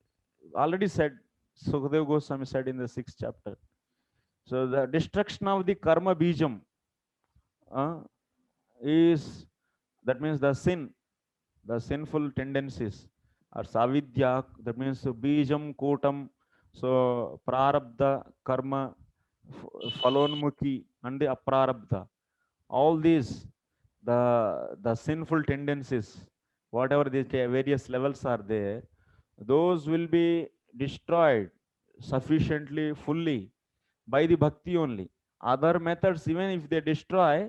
already said. Sukadeva Goswami said in the 6th chapter. So the destruction of the karma bijam is, that means the sin, the sinful tendencies, or savidya, that means bijam kotam, so prarabdha karma, falonmukhi, and the aprarabdha. All these, the sinful tendencies, whatever the various levels are there, those will be destroyed sufficiently fully by the bhakti only. Other methods, even if they destroy,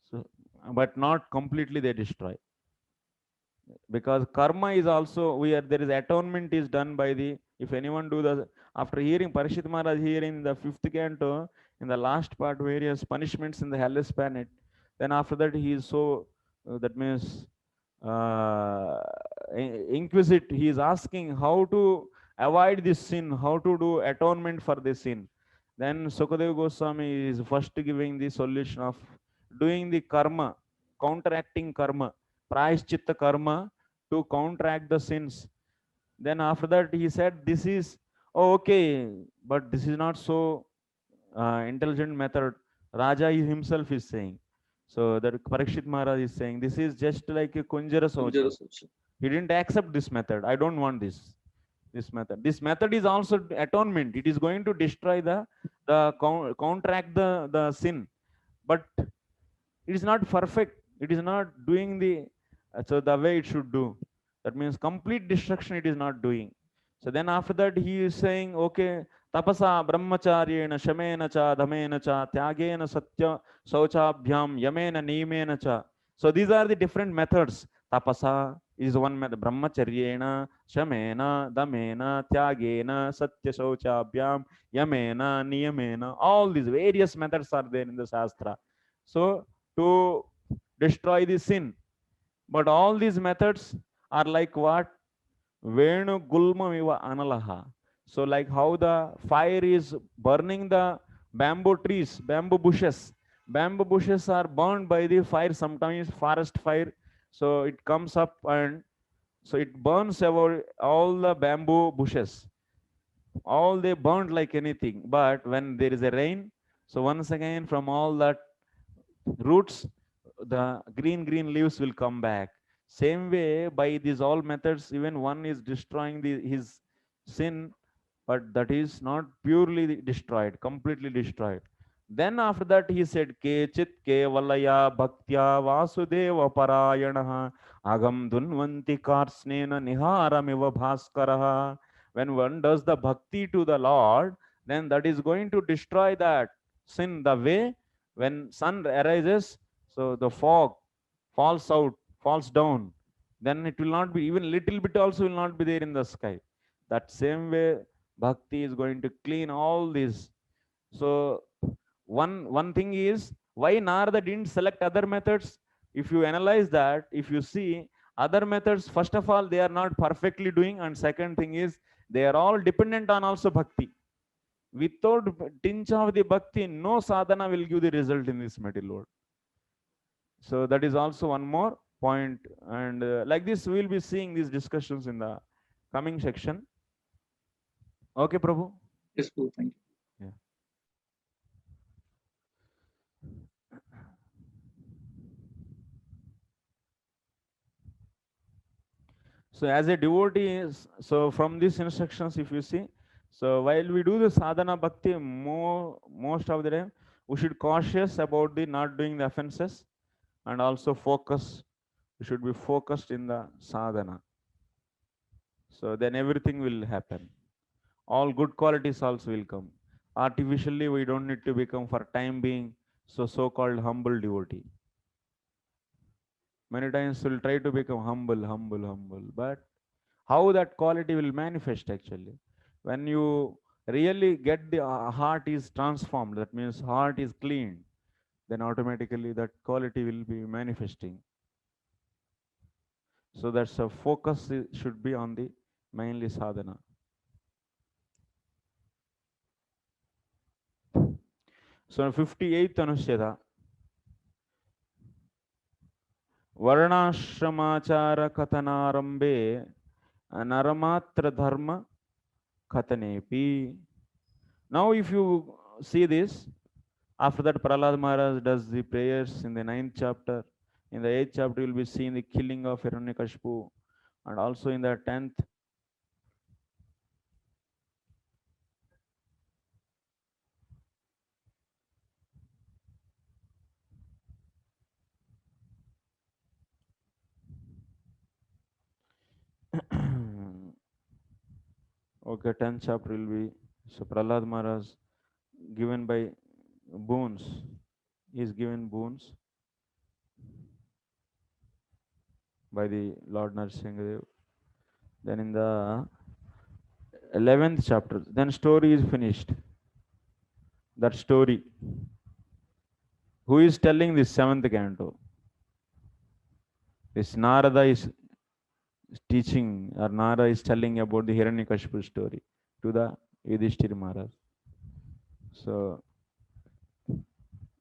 so, but not completely they destroy, because karma is also, we are, there is atonement is done by the, if anyone do the, after hearing Parishit Maharaj hearing in the 5th canto, in the last part, various punishments in the hellish planet, then after that he is so that means uh, inquisite, he is asking how to avoid this sin, how to do atonement for this sin. Then Sukadeva Goswami is first giving the solution of doing the karma, counteracting karma, prayashchitta karma, to counteract the sins. Then after that he said, this is, oh, okay, but this is not so intelligent method. Raja himself is saying. So that Parikshit Maharaj is saying, this is just like a Kunjara Socha. He didn't accept this method. I don't want this. This method. This method is also atonement. It is going to destroy counteract the sin. But it is not perfect. It is not doing the way it should do. That means complete destruction it is not doing. So then after that he is saying, okay, tapasa brahmacharyena shamena cha dhamena cha tyagena satya sauchabhyam yamena nimena cha. So these are the different methods. Tapasa is one method. Brahmacharyena shamena dhamena tyagena satya sauchabhyam yamena niyamena. All these various methods are there in the Shastra. So to destroy the sin. But all these methods are like what? Venu gulma viva analaha. So like how the fire is burning the bamboo trees, bamboo bushes. Bamboo bushes are burned by the fire, sometimes forest fire. So it comes up and so it burns about all the bamboo bushes. All they burned like anything. But when there is a rain, so once again from all that roots, the green leaves will come back. Same way, by these all methods, even one is destroying his sin, but that is not purely destroyed, completely destroyed. Then after that he said, Kechit kevalaya bhaktya vasudeva parayanaha agam dunvanti karsnena niharamiva bhaskaraha. When one does the bhakti to the Lord, then that is going to destroy that sin. The way when sun arises, so the fog falls out, falls down, then it will not be, even little bit also will not be there in the sky. That same way bhakti is going to clean all these. So one thing is, why Narada didn't select other methods? If you analyze that, if you see, Other methods, first of all, they are not perfectly doing, and second thing is they are all dependent on also bhakti. Without tinge of the bhakti, no sadhana will give the result in this material world. So that is also one more point, and like this we will be seeing these discussions in the coming section. Okay, Prabhu? Yes, Prabhu, thank you. Yeah. So as a devotee, so from these instructions, if you see, so while we do the sadhana bhakti, most of the time, we should cautious about the not doing the offenses, and also focus. We should be focused in the sadhana. So then everything will happen. All good qualities also will come. Artificially, we don't need to become for time being so-called humble devotee. Many times we'll try to become humble, but how that quality will manifest actually? When you really get the heart is transformed, that means heart is cleaned, then automatically that quality will be manifesting. So that's a focus should be on the mainly sadhana. So 58th anusheda, वर्णाश्रमाचार कथनारंभे नरमात्र dharma katanepi. Now if you see this, after that Prahlad Maharaj does the prayers in the 9th chapter. In the 8th chapter you will be seeing the killing of Hiranyakashipu, and also in the 10th okay, 10th chapter will be, so Prahlad Maharaj given by boons, he is given boons by the Lord Narasimhadev. Then in the 11th chapter, then story is finished. That story, who is telling this 7th canto? This Narada is teaching, or Narada is telling about the Hiranyakashipu story to the Yudhishthira Maharaj. So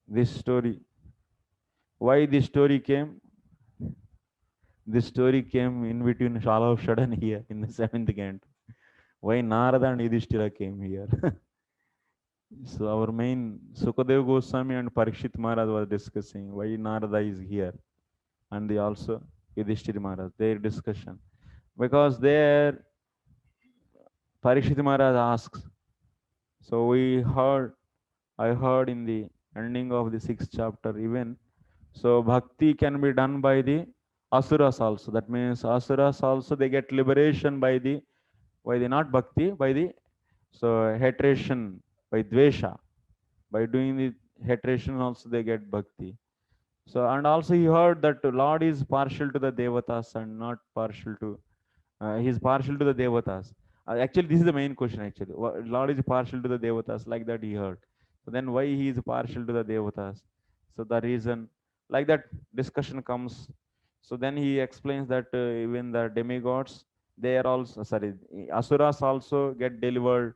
this story, why this story came? This story came in between all of a sudden here in the 7th canto. Why Narada and Yudhishthira came here? So our main Sukadev Goswami and Parikshit Maharaj was discussing why Narada is here, and they also Yudhishthira Maharaj, their discussion, because there Parikshit Maharaj asks. So I heard in the ending of the 6th chapter even, so bhakti can be done by the asuras also. That means asuras also they get liberation by the not bhakti, by the so hatration, by dvesha, by doing the hatration also they get bhakti. So and also he heard that Lord is partial to the devatas and not partial to he is partial to the devatas. Actually, this is the main question. Actually, Lord is partial to the devatas, like that he heard. So then, why he is partial to the devatas? So the reason, like that, discussion comes. So then he explains that even the demigods, they are also sorry, asuras also get delivered.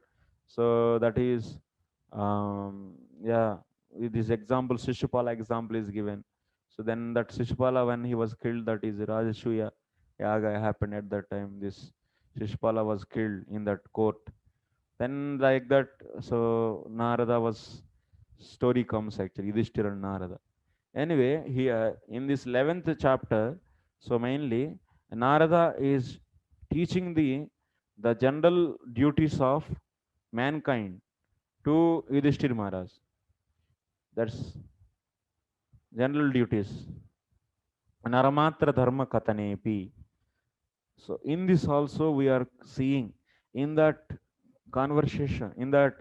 So that is, yeah. With this example, Shishupala example is given. So then that Shishupala, when he was killed, that is Rajasuya yaga happened at that time. This Shishpala was killed in that court. Then like that, so Narada was, story comes actually, Yudhishthira and Narada. Anyway, here in this 11th chapter, so mainly Narada is teaching the general duties of mankind to Yudhishthira Maharaj. That's general duties. Naramatra dharma katanepi. So in this also we are seeing in that conversation, in that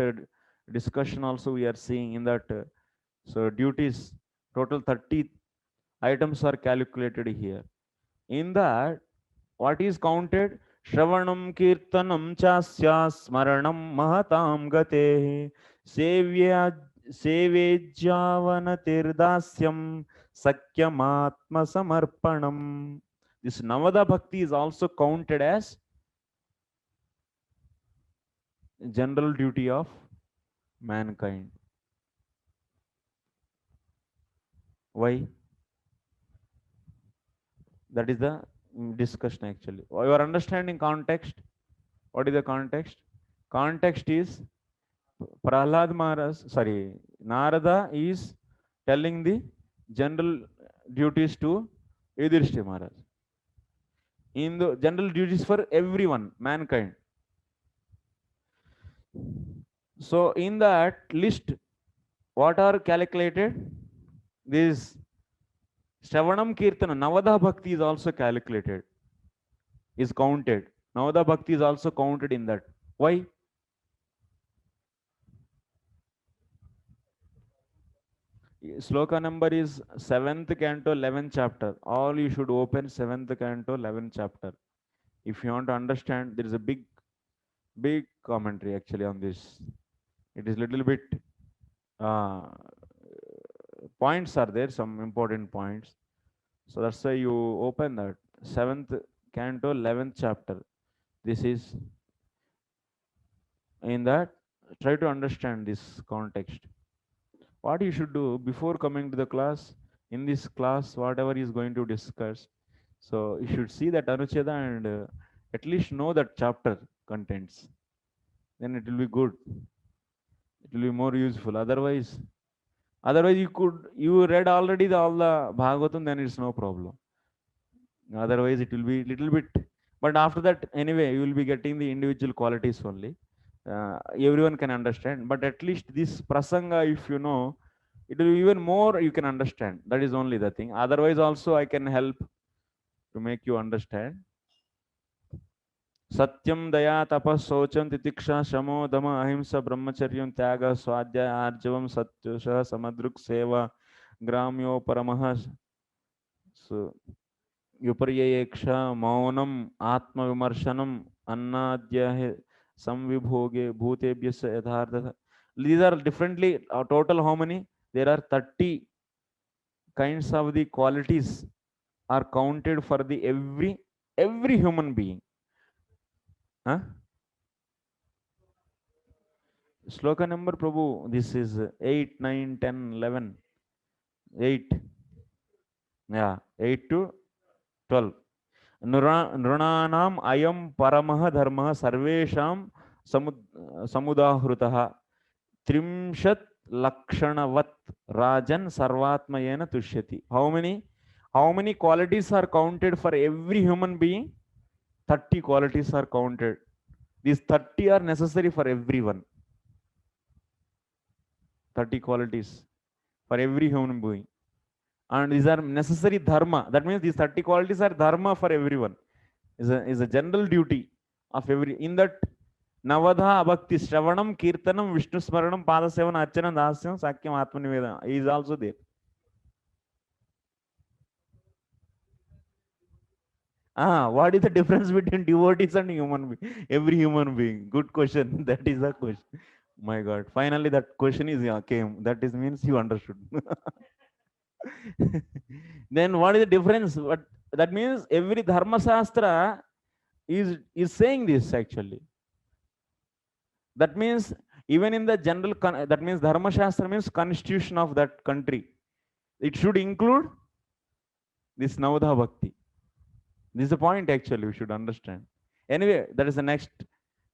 discussion also we are seeing in that so duties, total 30 items are calculated here. In that, what is counted? Shravanam kirtanam chasya smaranam mahatam gate sevya sevejyavana tirdasyam sakyamatma samarpanam. This Navada Bhakti is also counted as general duty of mankind. Why? That is the discussion actually. You are understanding context. What is the context? Context is Prahlad Maharaj, sorry, Narada is telling the general duties to Yudhishthira Maharaj. In the general duties for everyone, mankind. So in that list, what are calculated? This Shravanam Kirtana, Navada Bhakti is also calculated, is counted. Navada Bhakti is also counted in that. Why? Sloka number is 7th canto, 11th chapter. All you should open 7th canto, 11th chapter. If you want to understand, there is a big commentary actually on this. It is little bit uh, points are there, some important points. So that's why you open that 7th canto, 11th chapter. This is in that. Try to understand this context. What you should do before coming to the class, in this class, whatever is going to discuss, so you should see that Anucheda and at least know that chapter contents. Then it will be good. It will be more useful. Otherwise you read already all the Bhagavatam, then it's no problem. Otherwise it will be little bit, but after that anyway you will be getting the individual qualities only. Everyone can understand, but at least this prasanga, if you know, it will be even more you can understand. That is only the thing. Otherwise also I can help to make you understand. Satyam daya tapas socham titiksha shamo dama ahimsa brahmacharyam tyaga swadhyaya arjavam satyasha samadruk seva gramyo paramah विपर्ययेक्षा Mounam आत्मविमर्शनम अन्नाद्य संविभोगे भूतेभ्य यथार्थ. These are differently total how many? There are 30 kinds of the qualities are counted for the every human being. Huh? Sloka number Prabhu, this is 8, 9, 10, 11. 8. Yeah, 8 to 12. नृणानाम अयम परमः धर्मः सर्वेषां समुदाहृतः त्रिंशत् लक्षणवत् राजन सर्वात्मयेन तुष्यति. How many qualities are counted for every human being? 30 qualities are counted. These 30 are necessary for everyone. 30 qualities for every human being. And these are necessary dharma. That means these 30 qualities are dharma for everyone. Is a general duty of every. In that Navadha Bhakti, Shravanam, Kirtanam, Vishnu Smaranam, Padasevan, Archanam, Dasyam, Sakyam, Atmanivedana is also there. What is the difference between devotees and human being? Every human being. Good question. That is the question. My God. Finally, that question is came. That is means you understood. Then what is the difference? What that means? Every Dharma Shastra is saying this actually. That means even in the general, that means Dharma Shastra means constitution of that country. It should include this Navadha Bhakti. This is the point actually we should understand. Anyway, that is the next.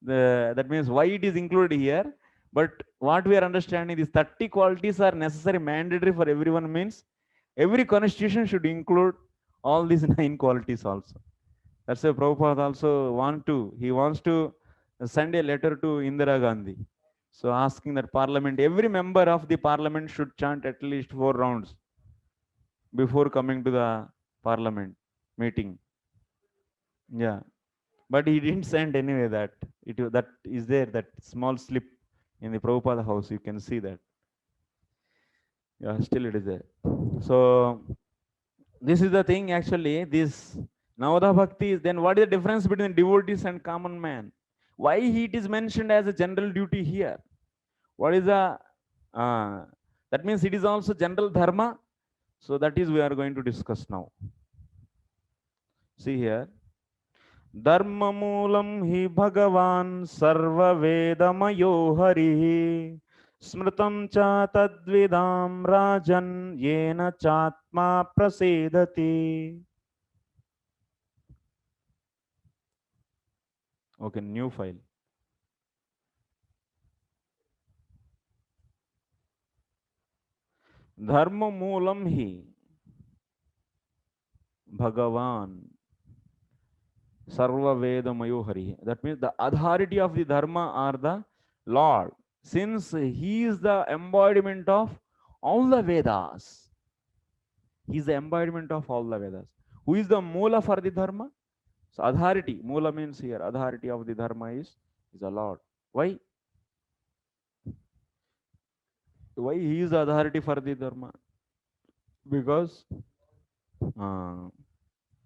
That means why it is included here. But what we are understanding is 30 qualities are necessary, mandatory for everyone, means every constitution should include all these 9 qualities also. That's why Prabhupada also he wants to send a letter to Indira Gandhi. So asking that parliament, every member of the parliament should chant at least 4 rounds before coming to the parliament meeting. Yeah. But he didn't send anyway that. That is there, that small slip in the Prabhupada house. You can see that. Yeah, still it is there. So this is the thing actually. This Navadha Bhakti is, then what is the difference between devotees and common man? Why it is mentioned as a general duty here? What is the that means it is also general dharma. So that is we are going to discuss now. See here. Dharma moolam hi bhagavan sarva vedamayo harihi smritam cha tadvidam rajan yena chatma prasedati. Okay, new file. Dharma moolam hi bhagavan sarva vedamayo harihi. That means the authority of the dharma are the Lord. Since he is the embodiment of all the Vedas, he is the embodiment of all the Vedas. Who is the Moola for the Dharma? So authority, Moola means here, authority of the Dharma is the Lord. Why? Why he is the authority for the Dharma? Because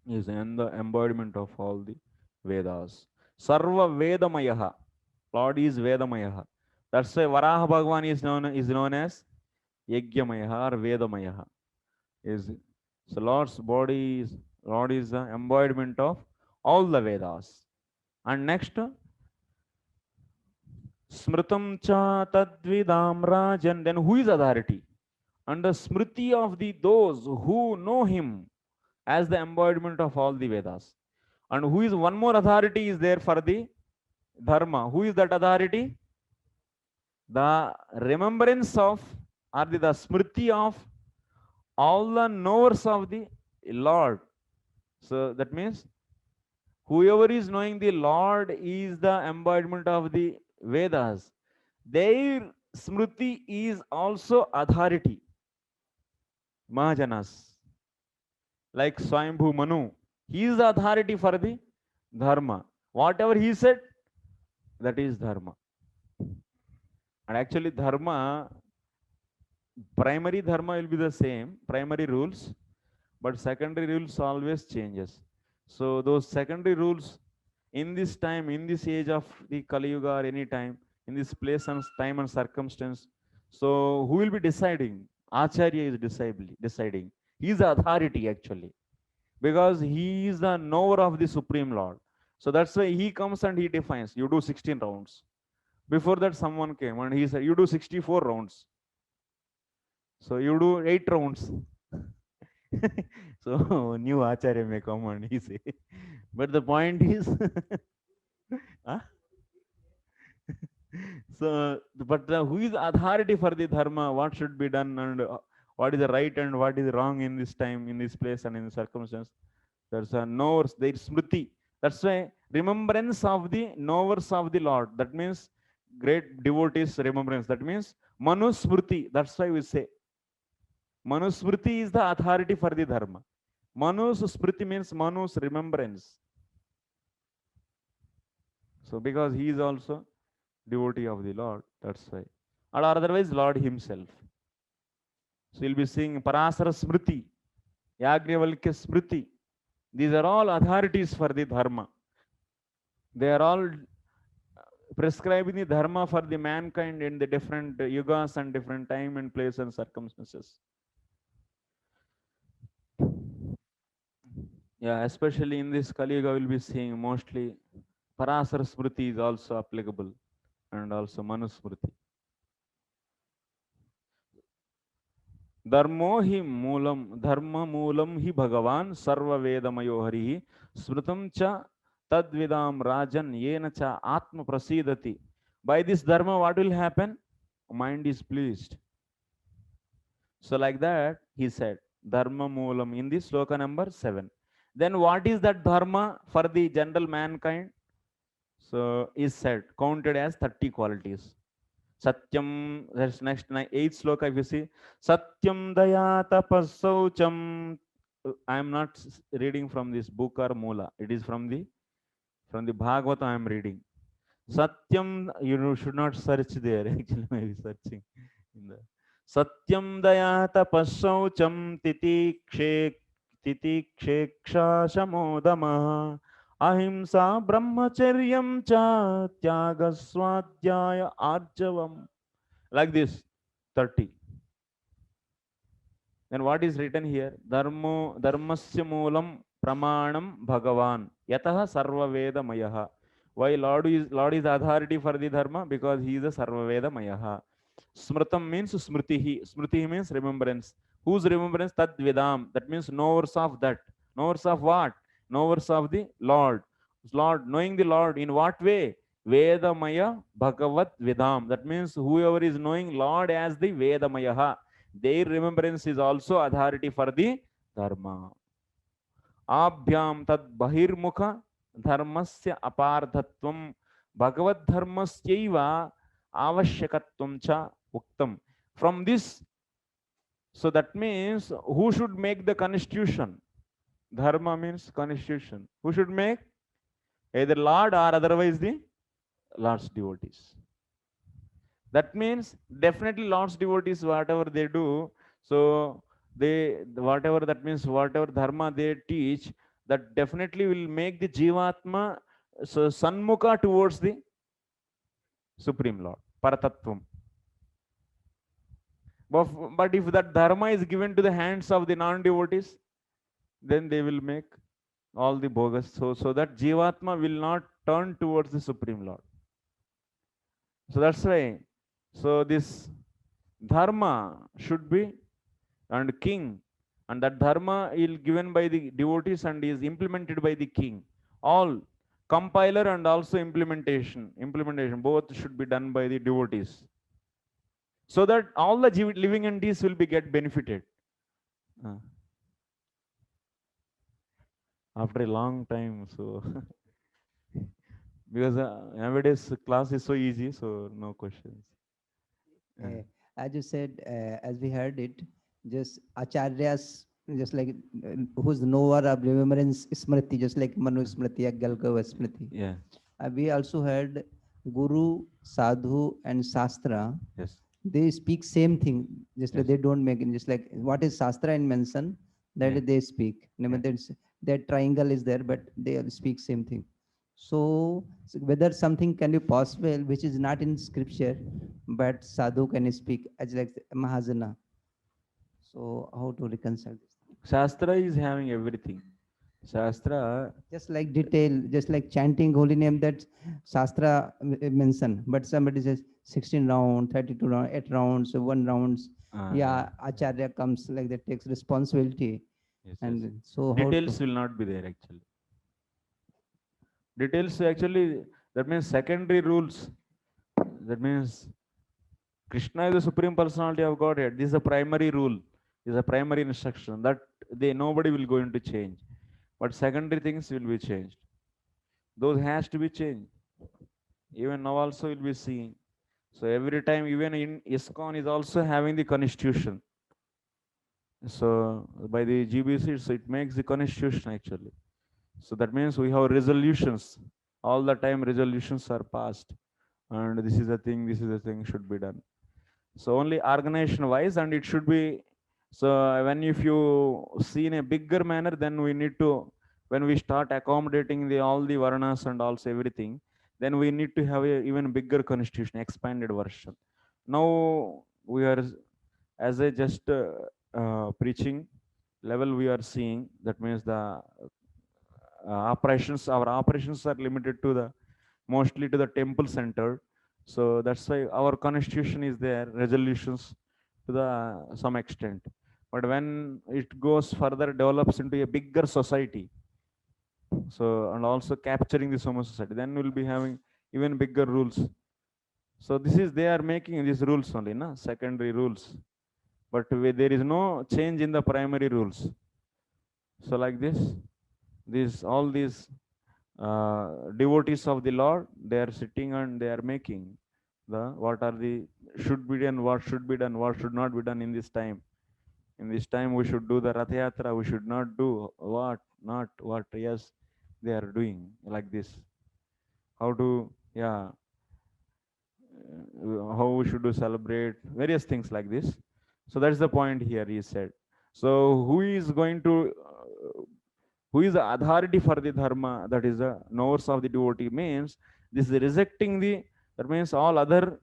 he is in the embodiment of all the Vedas. Sarva Vedamayaha. Lord is Vedamayaha. That's why Varaha Bhagavan is known as Yajnamayaha or Vedamayaha. Is so Lord is the embodiment of all the Vedas. And next, Smritam cha tadvidam rajan. Then who is authority? And the smriti of those who know him as the embodiment of all the Vedas. And who is one more authority is there for the Dharma? Who is that authority? The remembrance of or the smriti of all the knowers of the Lord. So that means whoever is knowing the Lord is the embodiment of the Vedas. Their smriti is also authority. Mahajanas. Like Swayambhu Manu. He is the authority for the Dharma. Whatever he said, that is Dharma. And actually, Dharma, primary Dharma will be the same, primary rules, but secondary rules always changes. So those secondary rules in this time, in this age of the Kali Yuga or any time, in this place and time and circumstance, so who will be deciding? Acharya is deciding. He is the authority actually, because he is the knower of the Supreme Lord. So that's why he comes and he defines, you do 16 rounds. Before that, someone came and he said, you do 64 rounds. So you do 8 rounds. So new Acharya may come and he say. But the point is, huh? So, but who is authority for the dharma? What should be done and what is the right and what is wrong in this time, in this place, and in this circumstance? There's a knowers, there is smriti. That's why remembrance of the knowers of the Lord. That means great devotees remembrance. That means Manu Smriti. That's why we say Manu Smriti is the authority for the dharma. Manu's Smriti means Manu's remembrance. So because he is also devotee of the Lord, that's why. Or otherwise Lord himself. So you'll be seeing Parasara Smriti, Yagyavalkya Smriti. These are all authorities for the dharma. They are all prescribing the dharma for the mankind in the different yugas and different time and place and circumstances. Yeah, especially in this Kali Yuga, we'll be seeing mostly Parasara Smriti is also applicable and also Manusmriti. Dharma moolam hi Bhagavan sarva vedamayo harihi smritam cha tadvidam rajan yena cha atma prasidati. By this dharma, what will happen? Mind is pleased. So like that, he said, dharma moolam in this sloka number 7. Then what is that dharma for the general mankind? So is said, counted as 30 qualities. Satyam, that's next 8th sloka if you see. Satyam daya tapasaucham. I am not reading from this book or Moola. It is from the Bhagavata I am reading. Satyam, you should not search there. Actually, maybe searching in the Satyam daya tapasaucham titiksheksha shamodama ahimsa brahmacharyam cha tyagaswadhyaya arjavam. Like this, 30. Then what is written here? Dharmasya moolam pramanam bhagavan yatah sarva veda mayah. Why Lord is authority for the dharma? Because he is a sarva veda mayah. Smritam means smritihi. Smritihi means remembrance. Whose remembrance? Tad vedam. That means knowers of that. Knowers of what? Knowers of the Lord. Lord, knowing the Lord in what way? Vedamaya Bhagavat Vedam. That means whoever is knowing Lord as the Vedamaya, their remembrance is also authority for the Dharma. Abhyam tad bahirmukha dharmasya apardhatvam Bhagavad dharmasyaiva avashyakatvam cha uktam. From this, so that means who should make the constitution? Dharma means constitution. Who should make? Either Lord or otherwise the Lord's devotees. That means definitely Lord's devotees, whatever they do, so they, whatever, that means whatever dharma they teach, that definitely will make the Jivatma so sanmukha towards the Supreme Lord, Paratattvam. But if that dharma is given to the hands of the non-devotees, then they will make all the bogus. So that Jivatma will not turn towards the Supreme Lord. So that's why. So this dharma should be and king, and that dharma is given by the devotees and is implemented by the king. All compiler and also implementation both should be done by the devotees, so that all the living entities will be get benefited. After a long time, so because nowadays class is so easy, so no questions. As you said, as we heard it, just acharyas, just like who's knower of remembrance smriti, just like Manu Smriti, Galgava Smriti. Yeah. We also heard Guru, Sadhu, and Shastra. Yes. They speak same thing, just like Yes. they don't make it. Just like what is Shastra and mention, that Yeah. they speak. Yeah. That triangle is there, but they all speak same thing. So whether something can be possible which is not in scripture, but sadhu can speak as like Mahajana. So how to reconcile this? Shastra is having everything. Shastra, Just like detail, just like chanting holy name, that Shastra mention, but somebody says 16 round, 32 round, 8 rounds, 1 rounds. Yeah, Acharya comes like that, takes responsibility. yes, And yes. so how Details to, will not be there actually. Details actually, that means secondary rules. That means Krishna is the supreme personality of Godhead. This is a primary rule. This is a primary instruction that nobody will going to change. But secondary things will be changed. Those has to be changed. Even now also will be seeing. So every time, even in ISKCON is also having the constitution. So by the GBC, so it makes the constitution actually. So that means we have resolutions. All the time resolutions are passed. And this is the thing should be done. So only organization wise, and it should be, so when if you see in a bigger manner, then we need to, when we start accommodating all the varnas and also everything, then we need to have a even bigger constitution, expanded version. Now we are, as a just preaching level, we are seeing, that means the our operations are limited to the mostly to the temple center. So that's why our constitution is there, resolutions to the some extent. But when it goes further, develops into a bigger society, so and also capturing the Soma society, then we'll be having even bigger rules. So this is, they are making these rules only, na secondary rules, but there is no change in the primary rules. So like this all these devotees of the Lord, they are sitting and they are making the what are the should be done, what should be done, what should not be done in this time. In this time we should do the Rath Yatra, we should not do what, not what. Yes, they are doing like this. How to, yeah, how we should do celebrate various things like this. So that's the point here, he said. So who is going to who is the authority for the dharma, that is the knowers of the devotee, means this is rejecting the, that means all others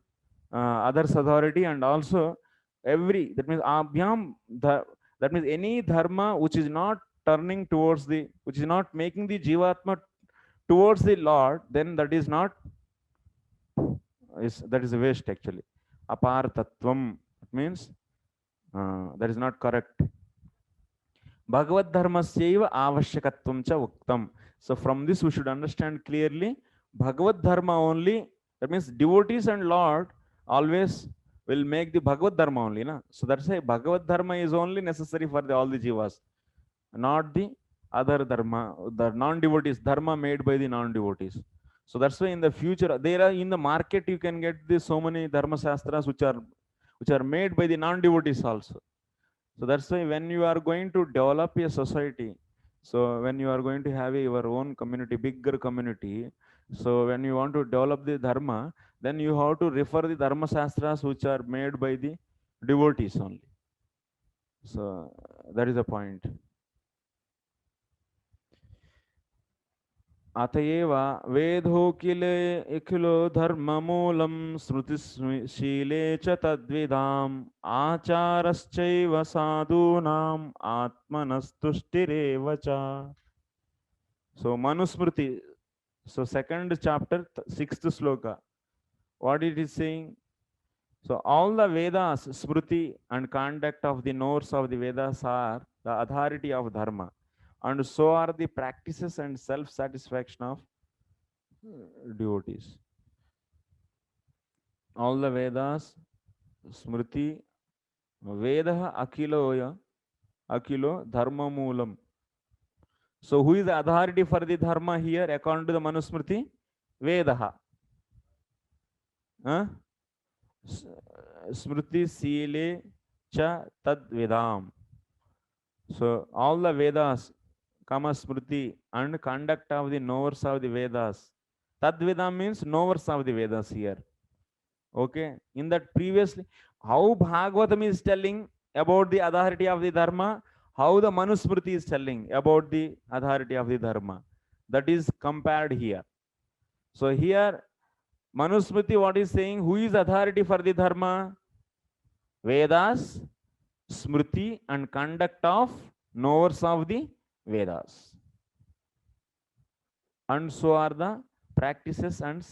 authority, and also every, that means abhyam, that means any dharma which is not turning towards the, which is not making the Jivatma towards the Lord, then that is not, that is a waste actually. Apartatvam, it means that is not correct. Bhagavad Dharmasyaiva avashyakatvam cha uktam. So from this we should understand clearly, Bhagavad Dharma only, that means devotees and Lord always will make the Bhagavad Dharma only. Na? So that's why Bhagavad Dharma is only necessary for all the jivas, not the other dharma, the non-devotees, dharma made by the non-devotees. So that's why in the future, there are in the market you can get this so many dharma shastras which are made by the non-devotees also. So that's why when you are going to develop a society, so when you are going to have your own community, bigger community, so when you want to develop the dharma, then you have to refer the dharma shastras which are made by the devotees only. So that is the point. अतएव वेदोऽखिलो धर्ममूलं श्रुतिशीले च तद्विदाम् आचारश्चैव साधूनाम् आत्मनस्तुष्टिरेव च. So Manusmriti, so second chapter, 6th sloka, what it is saying? So all the Vedas, Smriti and conduct of the knowers of the Vedas are the authority of dharma, and so are the practices and self-satisfaction of devotees. All the Vedas, Smriti, Veda Akilo Dharma Moolam. So who is the authority for the dharma here according to the Manusmriti? Vedaha. Smriti Sile Cha Tad Vedam. So all the Vedas, Kama Smriti, and conduct of the knowers of the Vedas. Tad Vedam means knowers of the Vedas here. Okay. In that previously, how Bhagavatam is telling about the authority of the dharma, how the Manusmriti is telling about the authority of the dharma. That is compared here. So here, Manusmriti, what is saying? Who is authority for the dharma? Vedas, Smriti, and conduct of knowers of the Vedas. And so are the practices and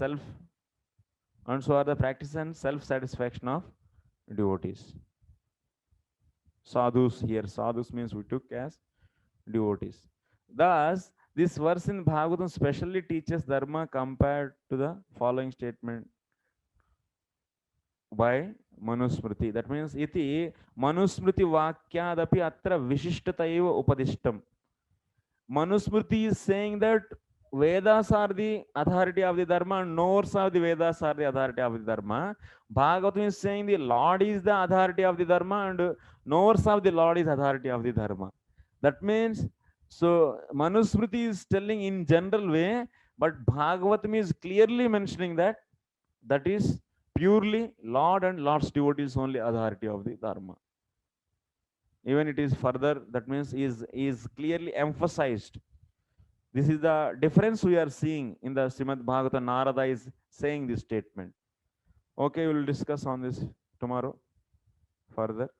self-satisfaction of devotees. Sadhus here. Sadhus means we took as devotees. Thus, this verse in Bhagavatam specially teaches dharma compared to the following statement by Manusmriti. That means iti Manusmriti vakyadapi atra vishishtataeva upadishtam. Manusmriti is saying that Vedas are the authority of the dharma and knowers of the Vedas are the authority of the dharma. Bhagavatam is saying the Lord is the authority of the dharma and knowers of the Lord is authority of the dharma. That means, so Manusmriti is telling in general way, but Bhagavatam is clearly mentioning that that is purely Lord and Lord's devotees only authority of the dharma. Even it is further, that means is clearly emphasized. This is the difference we are seeing in the Srimad Bhagavatam. Narada is saying this statement. Okay, we will discuss on this tomorrow further.